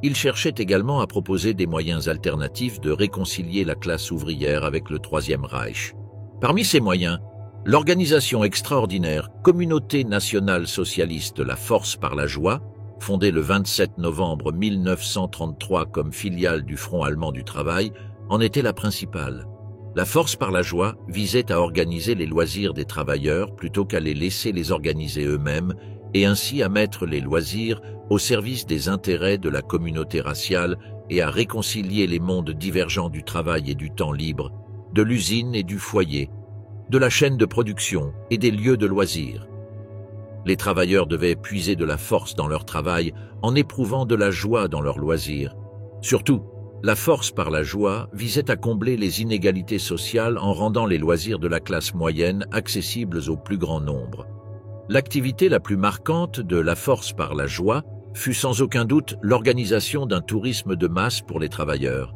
il cherchait également à proposer des moyens alternatifs de réconcilier la classe ouvrière avec le Troisième Reich. Parmi ces moyens, l'organisation extraordinaire Communauté nationale socialiste La Force par la joie, fondée le 27 novembre 1933 comme filiale du Front allemand du travail, en était la principale. La Force par la joie visait à organiser les loisirs des travailleurs plutôt qu'à les laisser les organiser eux-mêmes et ainsi à mettre les loisirs au service des intérêts de la communauté raciale et à réconcilier les mondes divergents du travail et du temps libre, de l'usine et du foyer, de la chaîne de production et des lieux de loisirs. Les travailleurs devaient puiser de la force dans leur travail en éprouvant de la joie dans leurs loisirs. Surtout, la force par la joie visait à combler les inégalités sociales en rendant les loisirs de la classe moyenne accessibles au plus grand nombre. L'activité la plus marquante de la force par la joie fut sans aucun doute l'organisation d'un tourisme de masse pour les travailleurs.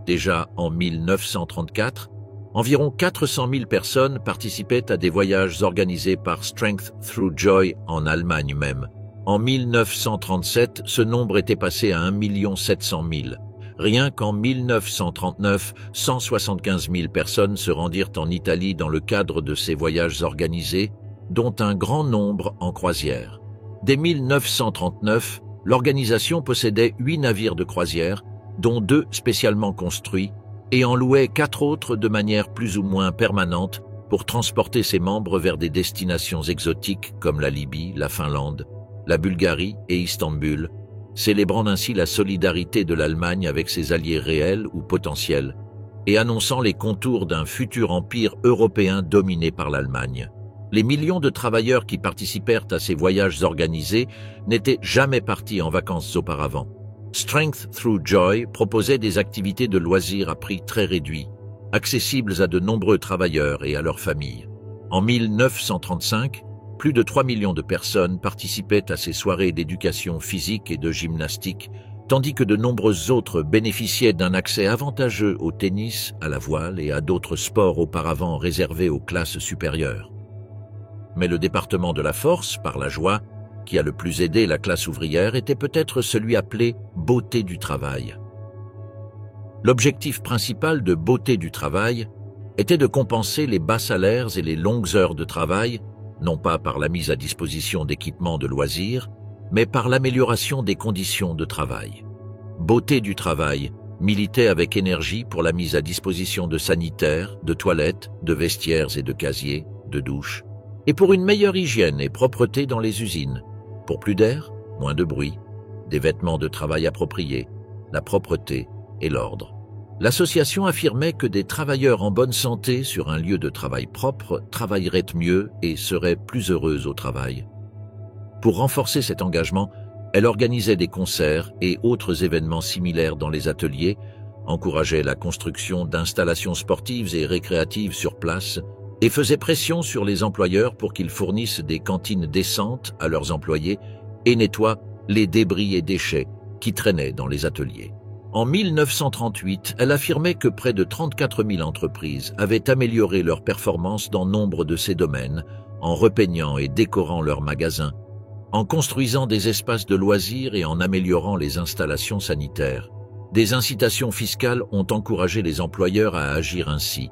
Déjà en 1934, environ 400 000 personnes participaient à des voyages organisés par Strength Through Joy en Allemagne même. En 1937, ce nombre était passé à 1 700 000. Rien qu'en 1939, 175 000 personnes se rendirent en Italie dans le cadre de ces voyages organisés, dont un grand nombre en croisière. Dès 1939, l'organisation possédait 8 navires de croisière, dont 2 spécialement construits, et en louait 4 autres de manière plus ou moins permanente pour transporter ses membres vers des destinations exotiques comme la Libye, la Finlande, la Bulgarie et Istanbul, célébrant ainsi la solidarité de l'Allemagne avec ses alliés réels ou potentiels, et annonçant les contours d'un futur empire européen dominé par l'Allemagne. Les millions de travailleurs qui participèrent à ces voyages organisés n'étaient jamais partis en vacances auparavant. Strength Through Joy proposait des activités de loisirs à prix très réduit, accessibles à de nombreux travailleurs et à leurs familles. En 1935, plus de 3 millions de personnes participaient à ces soirées d'éducation physique et de gymnastique, tandis que de nombreux autres bénéficiaient d'un accès avantageux au tennis, à la voile et à d'autres sports auparavant réservés aux classes supérieures. Mais le département de la force, par la joie, qui a le plus aidé la classe ouvrière, était peut-être celui appelé « beauté du travail ». L'objectif principal de beauté du travail était de compenser les bas salaires et les longues heures de travail, non pas par la mise à disposition d'équipements de loisirs, mais par l'amélioration des conditions de travail. Beauté du travail militait avec énergie pour la mise à disposition de sanitaires, de toilettes, de vestiaires et de casiers, de douches, et pour une meilleure hygiène et propreté dans les usines, pour plus d'air, moins de bruit, des vêtements de travail appropriés, la propreté et l'ordre. L'association affirmait que des travailleurs en bonne santé sur un lieu de travail propre travailleraient mieux et seraient plus heureux au travail. Pour renforcer cet engagement, elle organisait des concerts et autres événements similaires dans les ateliers, encourageait la construction d'installations sportives et récréatives sur place et faisait pression sur les employeurs pour qu'ils fournissent des cantines décentes à leurs employés et nettoient les débris et déchets qui traînaient dans les ateliers. En 1938, elle affirmait que près de 34 000 entreprises avaient amélioré leurs performances dans nombre de ces domaines, en repeignant et décorant leurs magasins, en construisant des espaces de loisirs et en améliorant les installations sanitaires. Des incitations fiscales ont encouragé les employeurs à agir ainsi,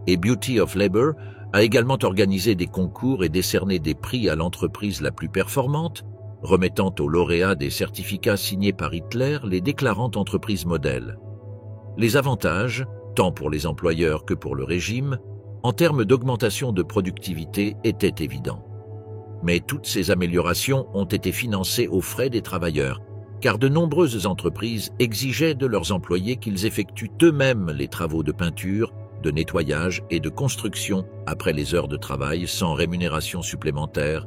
et Beauty of Labour a également organisé des concours et décerné des prix à l'entreprise la plus performante, remettant aux lauréats des certificats signés par Hitler les déclarant entreprises modèles. Les avantages, tant pour les employeurs que pour le régime, en termes d'augmentation de productivité étaient évidents. Mais toutes ces améliorations ont été financées aux frais des travailleurs, car de nombreuses entreprises exigeaient de leurs employés qu'ils effectuent eux-mêmes les travaux de peinture, de nettoyage et de construction après les heures de travail sans rémunération supplémentaire,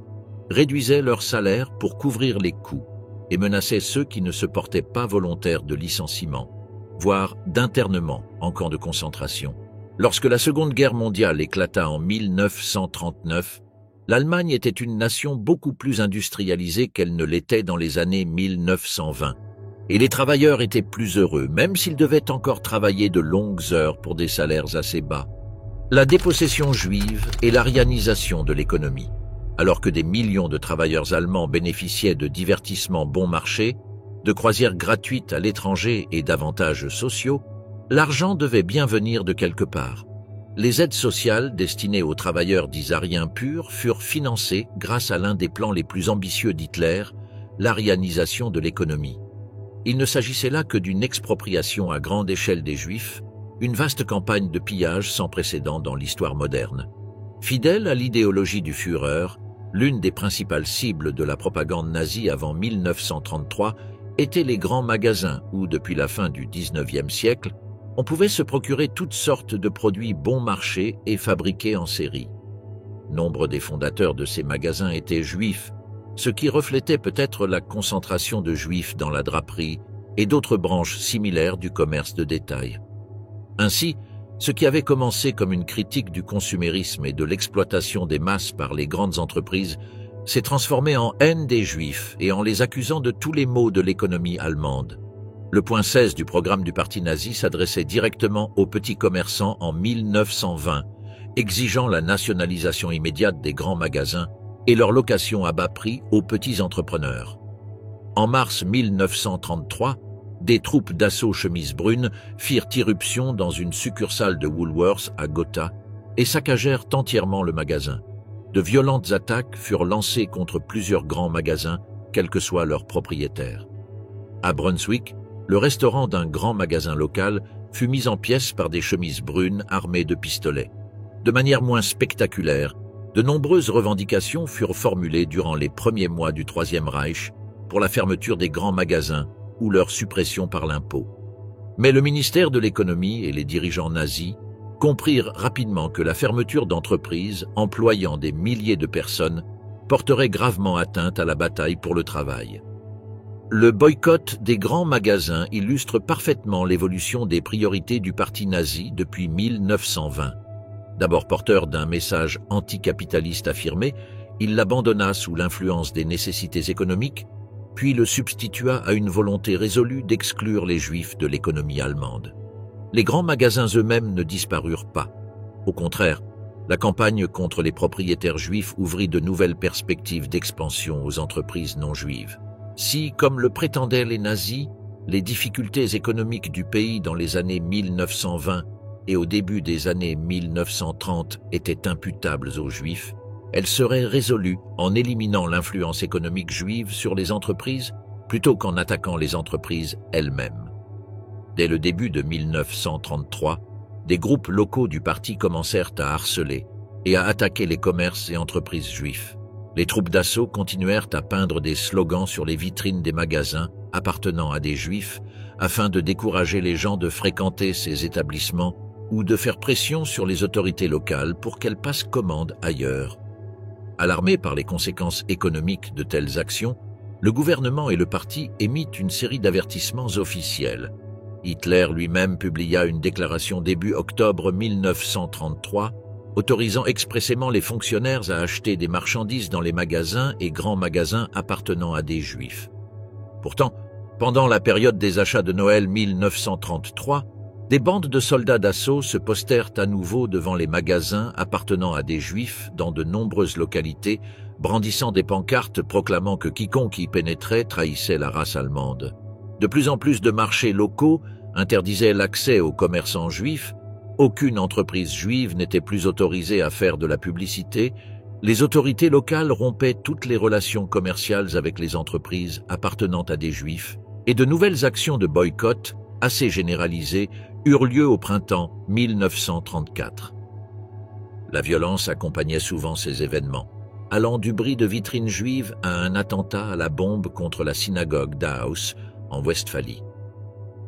réduisaient leur salaire pour couvrir les coûts et menaçaient ceux qui ne se portaient pas volontaires de licenciement, voire d'internement en camp de concentration. Lorsque la Seconde Guerre mondiale éclata en 1939, l'Allemagne était une nation beaucoup plus industrialisée qu'elle ne l'était dans les années 1920, et les travailleurs étaient plus heureux, même s'ils devaient encore travailler de longues heures pour des salaires assez bas. La dépossession juive et l'arianisation de l'économie. Alors que des millions de travailleurs allemands bénéficiaient de divertissements bon marché, de croisières gratuites à l'étranger et d'avantages sociaux, l'argent devait bien venir de quelque part. Les aides sociales destinées aux travailleurs dits ariens purs furent financées grâce à l'un des plans les plus ambitieux d'Hitler, l'arianisation de l'économie. Il ne s'agissait là que d'une expropriation à grande échelle des Juifs, une vaste campagne de pillage sans précédent dans l'histoire moderne. Fidèle à l'idéologie du Führer, l'une des principales cibles de la propagande nazie avant 1933 étaient les grands magasins où, depuis la fin du XIXe siècle, on pouvait se procurer toutes sortes de produits bon marché et fabriqués en série. Nombre des fondateurs de ces magasins étaient juifs, ce qui reflétait peut-être la concentration de juifs dans la draperie et d'autres branches similaires du commerce de détail. Ainsi, ce qui avait commencé comme une critique du consumérisme et de l'exploitation des masses par les grandes entreprises s'est transformé en haine des Juifs et en les accusant de tous les maux de l'économie allemande. Le point 16 du programme du parti nazi s'adressait directement aux petits commerçants en 1920, exigeant la nationalisation immédiate des grands magasins et leur location à bas prix aux petits entrepreneurs. En mars 1933, des troupes d'assaut chemise brune firent irruption dans une succursale de Woolworths à Gotha et saccagèrent entièrement le magasin. De violentes attaques furent lancées contre plusieurs grands magasins, quel que soit leur propriétaire. À Brunswick, le restaurant d'un grand magasin local fut mis en pièces par des chemises brunes armées de pistolets. De manière moins spectaculaire, de nombreuses revendications furent formulées durant les premiers mois du Troisième Reich pour la fermeture des grands magasins ou leur suppression par l'impôt. Mais le ministère de l'économie et les dirigeants nazis comprirent rapidement que la fermeture d'entreprises employant des milliers de personnes porterait gravement atteinte à la bataille pour le travail. Le boycott des grands magasins illustre parfaitement l'évolution des priorités du parti nazi depuis 1920. D'abord porteur d'un message anticapitaliste affirmé, il l'abandonna sous l'influence des nécessités économiques, puis le substitua à une volonté résolue d'exclure les Juifs de l'économie allemande. Les grands magasins eux-mêmes ne disparurent pas. Au contraire, la campagne contre les propriétaires juifs ouvrit de nouvelles perspectives d'expansion aux entreprises non juives. Si, comme le prétendaient les nazis, les difficultés économiques du pays dans les années 1920 et au début des années 1930 étaient imputables aux Juifs, elles seraient résolues en éliminant l'influence économique juive sur les entreprises plutôt qu'en attaquant les entreprises elles-mêmes. Dès le début de 1933, des groupes locaux du parti commencèrent à harceler et à attaquer les commerces et entreprises juifs. Les troupes d'assaut continuèrent à peindre des slogans sur les vitrines des magasins appartenant à des juifs afin de décourager les gens de fréquenter ces établissements ou de faire pression sur les autorités locales pour qu'elles passent commande ailleurs. Alarmés par les conséquences économiques de telles actions, le gouvernement et le parti émirent une série d'avertissements officiels. Hitler lui-même publia une déclaration début octobre 1933, autorisant expressément les fonctionnaires à acheter des marchandises dans les magasins et grands magasins appartenant à des Juifs. Pourtant, pendant la période des achats de Noël 1933, des bandes de soldats d'assaut se postèrent à nouveau devant les magasins appartenant à des Juifs dans de nombreuses localités, brandissant des pancartes proclamant que quiconque y pénétrait trahissait la race allemande. De plus en plus de marchés locaux interdisaient l'accès aux commerçants juifs, aucune entreprise juive n'était plus autorisée à faire de la publicité, les autorités locales rompaient toutes les relations commerciales avec les entreprises appartenant à des Juifs, et de nouvelles actions de boycott, assez généralisées, eurent lieu au printemps 1934. La violence accompagnait souvent ces événements, allant du bris de vitrines juives à un attentat à la bombe contre la synagogue d'Ahaus, en Westphalie.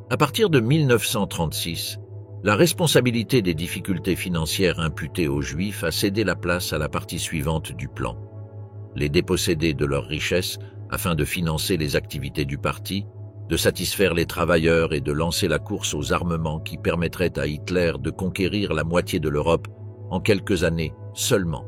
À partir de 1936, la responsabilité des difficultés financières imputées aux Juifs a cédé la place à la partie suivante du plan. Les déposséder de leurs richesses afin de financer les activités du parti, de satisfaire les travailleurs et de lancer la course aux armements qui permettrait à Hitler de conquérir la moitié de l'Europe en quelques années seulement.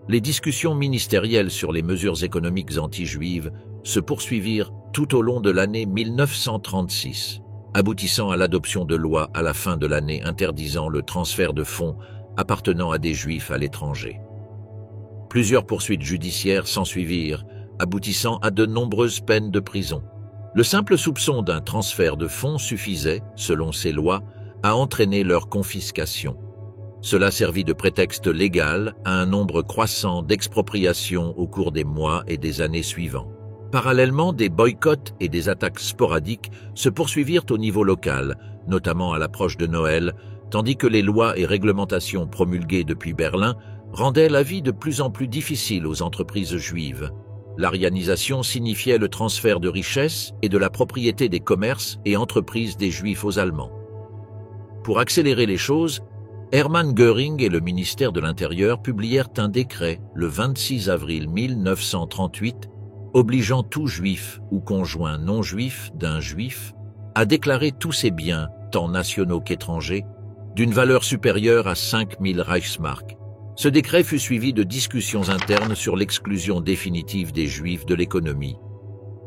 Les discussions ministérielles sur les mesures économiques anti-juives se poursuivirent tout au long de l'année 1936, aboutissant à l'adoption de lois à la fin de l'année interdisant le transfert de fonds appartenant à des Juifs à l'étranger. Plusieurs poursuites judiciaires s'ensuivirent, aboutissant à de nombreuses peines de prison. Le simple soupçon d'un transfert de fonds suffisait, selon ces lois, à entraîner leur confiscation. Cela servit de prétexte légal à un nombre croissant d'expropriations au cours des mois et des années suivants. Parallèlement, des boycotts et des attaques sporadiques se poursuivirent au niveau local, notamment à l'approche de Noël, tandis que les lois et réglementations promulguées depuis Berlin rendaient la vie de plus en plus difficile aux entreprises juives. L'arianisation signifiait le transfert de richesses et de la propriété des commerces et entreprises des Juifs aux Allemands. Pour accélérer les choses, Hermann Göring et le ministère de l'Intérieur publièrent un décret le 26 avril 1938 obligeant tout juif ou conjoint non juif d'un juif à déclarer tous ses biens, tant nationaux qu'étrangers, d'une valeur supérieure à 5000 Reichsmark, Ce décret fut suivi de discussions internes sur l'exclusion définitive des Juifs de l'économie.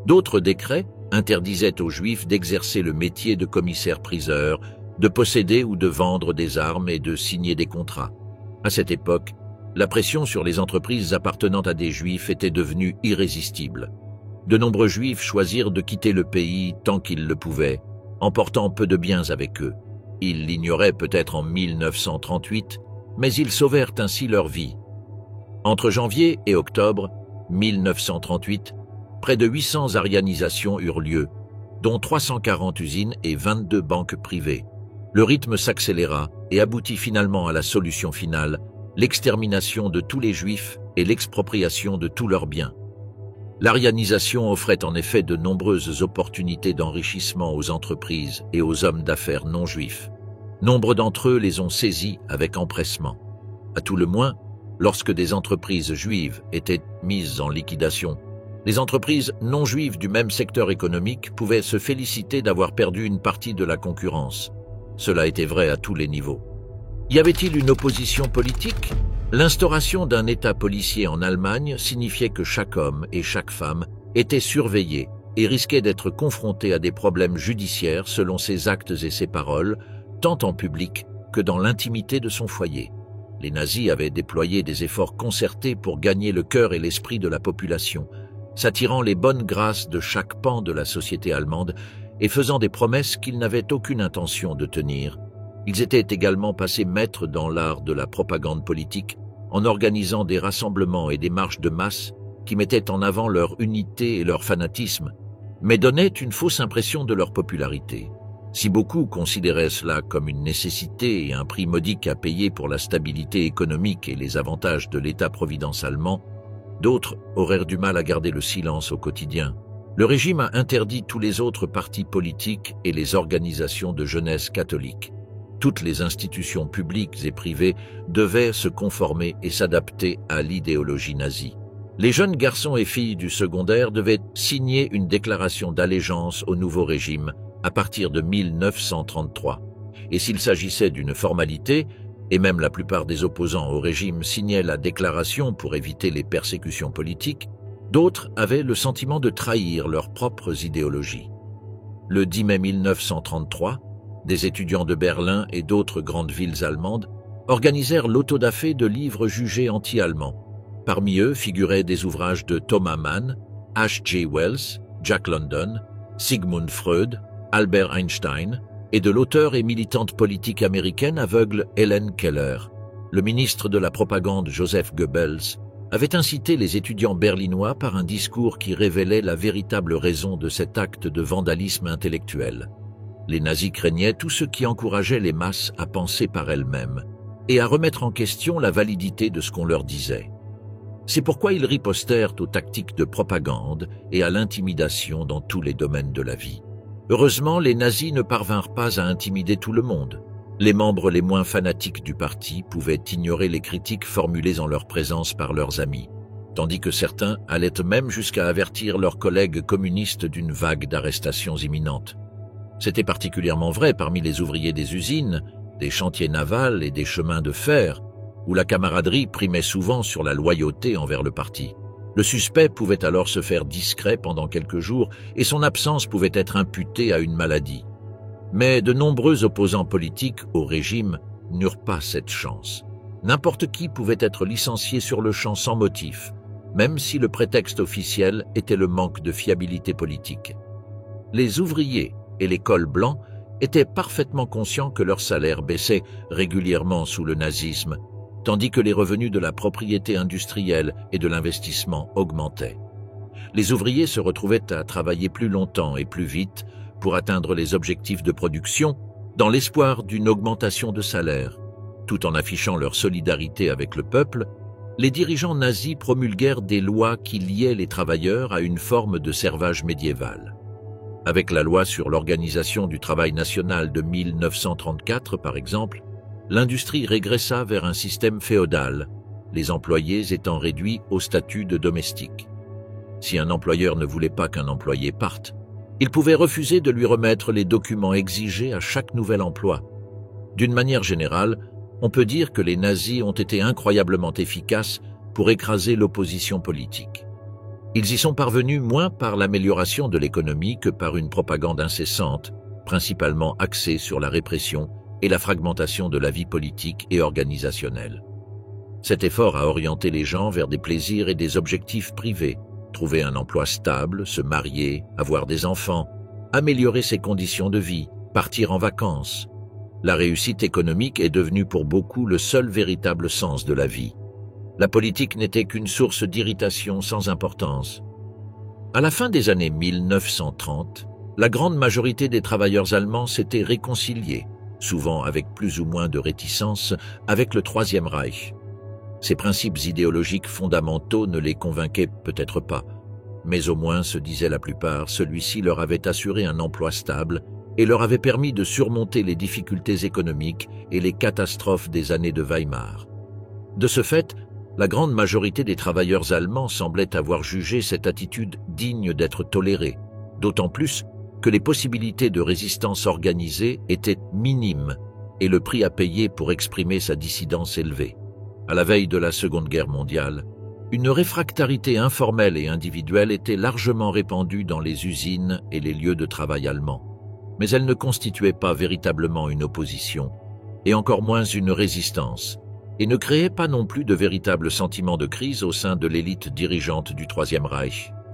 D'autres décrets interdisaient aux Juifs d'exercer le métier de commissaire-priseur, de posséder ou de vendre des armes et de signer des contrats. À cette époque, la pression sur les entreprises appartenant à des Juifs était devenue irrésistible. De nombreux Juifs choisirent de quitter le pays tant qu'ils le pouvaient, emportant peu de biens avec eux. Ils l'ignoraient peut-être en 1938, mais ils sauvèrent ainsi leur vie. Entre janvier et octobre 1938, près de 800 arianisations eurent lieu, dont 340 usines et 22 banques privées. Le rythme s'accéléra et aboutit finalement à la solution finale, l'extermination de tous les Juifs et l'expropriation de tous leurs biens. L'arianisation offrait en effet de nombreuses opportunités d'enrichissement aux entreprises et aux hommes d'affaires non juifs. Nombre d'entre eux les ont saisis avec empressement. À tout le moins, lorsque des entreprises juives étaient mises en liquidation, les entreprises non juives du même secteur économique pouvaient se féliciter d'avoir perdu une partie de la concurrence. Cela était vrai à tous les niveaux. Y avait-il une opposition politique ? L'instauration d'un État policier en Allemagne signifiait que chaque homme et chaque femme était surveillé et risquait d'être confronté à des problèmes judiciaires selon ses actes et ses paroles, tant en public que dans l'intimité de son foyer. Les nazis avaient déployé des efforts concertés pour gagner le cœur et l'esprit de la population, s'attirant les bonnes grâces de chaque pan de la société allemande et faisant des promesses qu'ils n'avaient aucune intention de tenir. Ils étaient également passés maîtres dans l'art de la propagande politique en organisant des rassemblements et des marches de masse qui mettaient en avant leur unité et leur fanatisme, mais donnaient une fausse impression de leur popularité. Si beaucoup considéraient cela comme une nécessité et un prix modique à payer pour la stabilité économique et les avantages de l'État-providence allemand, d'autres auraient du mal à garder le silence au quotidien. Le régime a interdit tous les autres partis politiques et les organisations de jeunesse catholique. Toutes les institutions publiques et privées devaient se conformer et s'adapter à l'idéologie nazie. Les jeunes garçons et filles du secondaire devaient signer une déclaration d'allégeance au nouveau régime à partir de 1933. Et s'il s'agissait d'une formalité, et même la plupart des opposants au régime signaient la déclaration pour éviter les persécutions politiques, d'autres avaient le sentiment de trahir leurs propres idéologies. Le 10 mai 1933, des étudiants de Berlin et d'autres grandes villes allemandes organisèrent l'autodafé de livres jugés anti-allemands. Parmi eux figuraient des ouvrages de Thomas Mann, H.G. Wells, Jack London, Sigmund Freud, Albert Einstein et de l'auteure et militante politique américaine aveugle Helen Keller. Le ministre de la propagande Joseph Goebbels avait incité les étudiants berlinois par un discours qui révélait la véritable raison de cet acte de vandalisme intellectuel. Les nazis craignaient tout ce qui encourageait les masses à penser par elles-mêmes et à remettre en question la validité de ce qu'on leur disait. C'est pourquoi ils ripostèrent aux tactiques de propagande et à l'intimidation dans tous les domaines de la vie. Heureusement, les nazis ne parvinrent pas à intimider tout le monde. Les membres les moins fanatiques du parti pouvaient ignorer les critiques formulées en leur présence par leurs amis, tandis que certains allaient même jusqu'à avertir leurs collègues communistes d'une vague d'arrestations imminentes. C'était particulièrement vrai parmi les ouvriers des usines, des chantiers navals et des chemins de fer, où la camaraderie primait souvent sur la loyauté envers le parti. Le suspect pouvait alors se faire discret pendant quelques jours et son absence pouvait être imputée à une maladie. Mais de nombreux opposants politiques au régime n'eurent pas cette chance. N'importe qui pouvait être licencié sur le champ sans motif, même si le prétexte officiel était le manque de fiabilité politique. Les ouvriers et les cols blancs étaient parfaitement conscients que leur salaire baissait régulièrement sous le nazisme, tandis que les revenus de la propriété industrielle et de l'investissement augmentaient. Les ouvriers se retrouvaient à travailler plus longtemps et plus vite pour atteindre les objectifs de production dans l'espoir d'une augmentation de salaire. Tout en affichant leur solidarité avec le peuple, les dirigeants nazis promulguèrent des lois qui liaient les travailleurs à une forme de servage médiéval. Avec la loi sur l'organisation du travail national de 1934, par exemple, l'industrie régressa vers un système féodal, les employés étant réduits au statut de domestiques. Si un employeur ne voulait pas qu'un employé parte, il pouvait refuser de lui remettre les documents exigés à chaque nouvel emploi. D'une manière générale, On peut dire que les nazis ont été incroyablement efficaces pour écraser l'opposition politique. Ils y sont parvenus moins par l'amélioration de l'économie que par une propagande incessante, principalement axée sur la répression et la fragmentation de la vie politique et organisationnelle. Cet effort a orienté les gens vers des plaisirs et des objectifs privés, trouver un emploi stable, se marier, avoir des enfants, améliorer ses conditions de vie, partir en vacances. La réussite économique est devenue pour beaucoup le seul véritable sens de la vie. La politique n'était qu'une source d'irritation sans importance. À la fin des années 1930, la grande majorité des travailleurs allemands s'étaient réconciliés, souvent avec plus ou moins de réticence, avec le Troisième Reich. Ces principes idéologiques fondamentaux ne les convainquaient peut-être pas, mais au moins, se disaient la plupart, celui-ci leur avait assuré un emploi stable et leur avait permis de surmonter les difficultés économiques et les catastrophes des années de Weimar. De ce fait, la grande majorité des travailleurs allemands semblait avoir jugé cette attitude digne d'être tolérée, d'autant plus que les possibilités de résistance organisée étaient minimes et le prix à payer pour exprimer sa dissidence élevé. À la veille de la Seconde Guerre mondiale, une réfractarité informelle et individuelle était largement répandue dans les usines et les lieux de travail allemands, mais elle ne constituait pas véritablement une opposition, et encore moins une résistance, et ne créait pas non plus de véritable sentiment de crise au sein de l'élite dirigeante du Troisième Reich.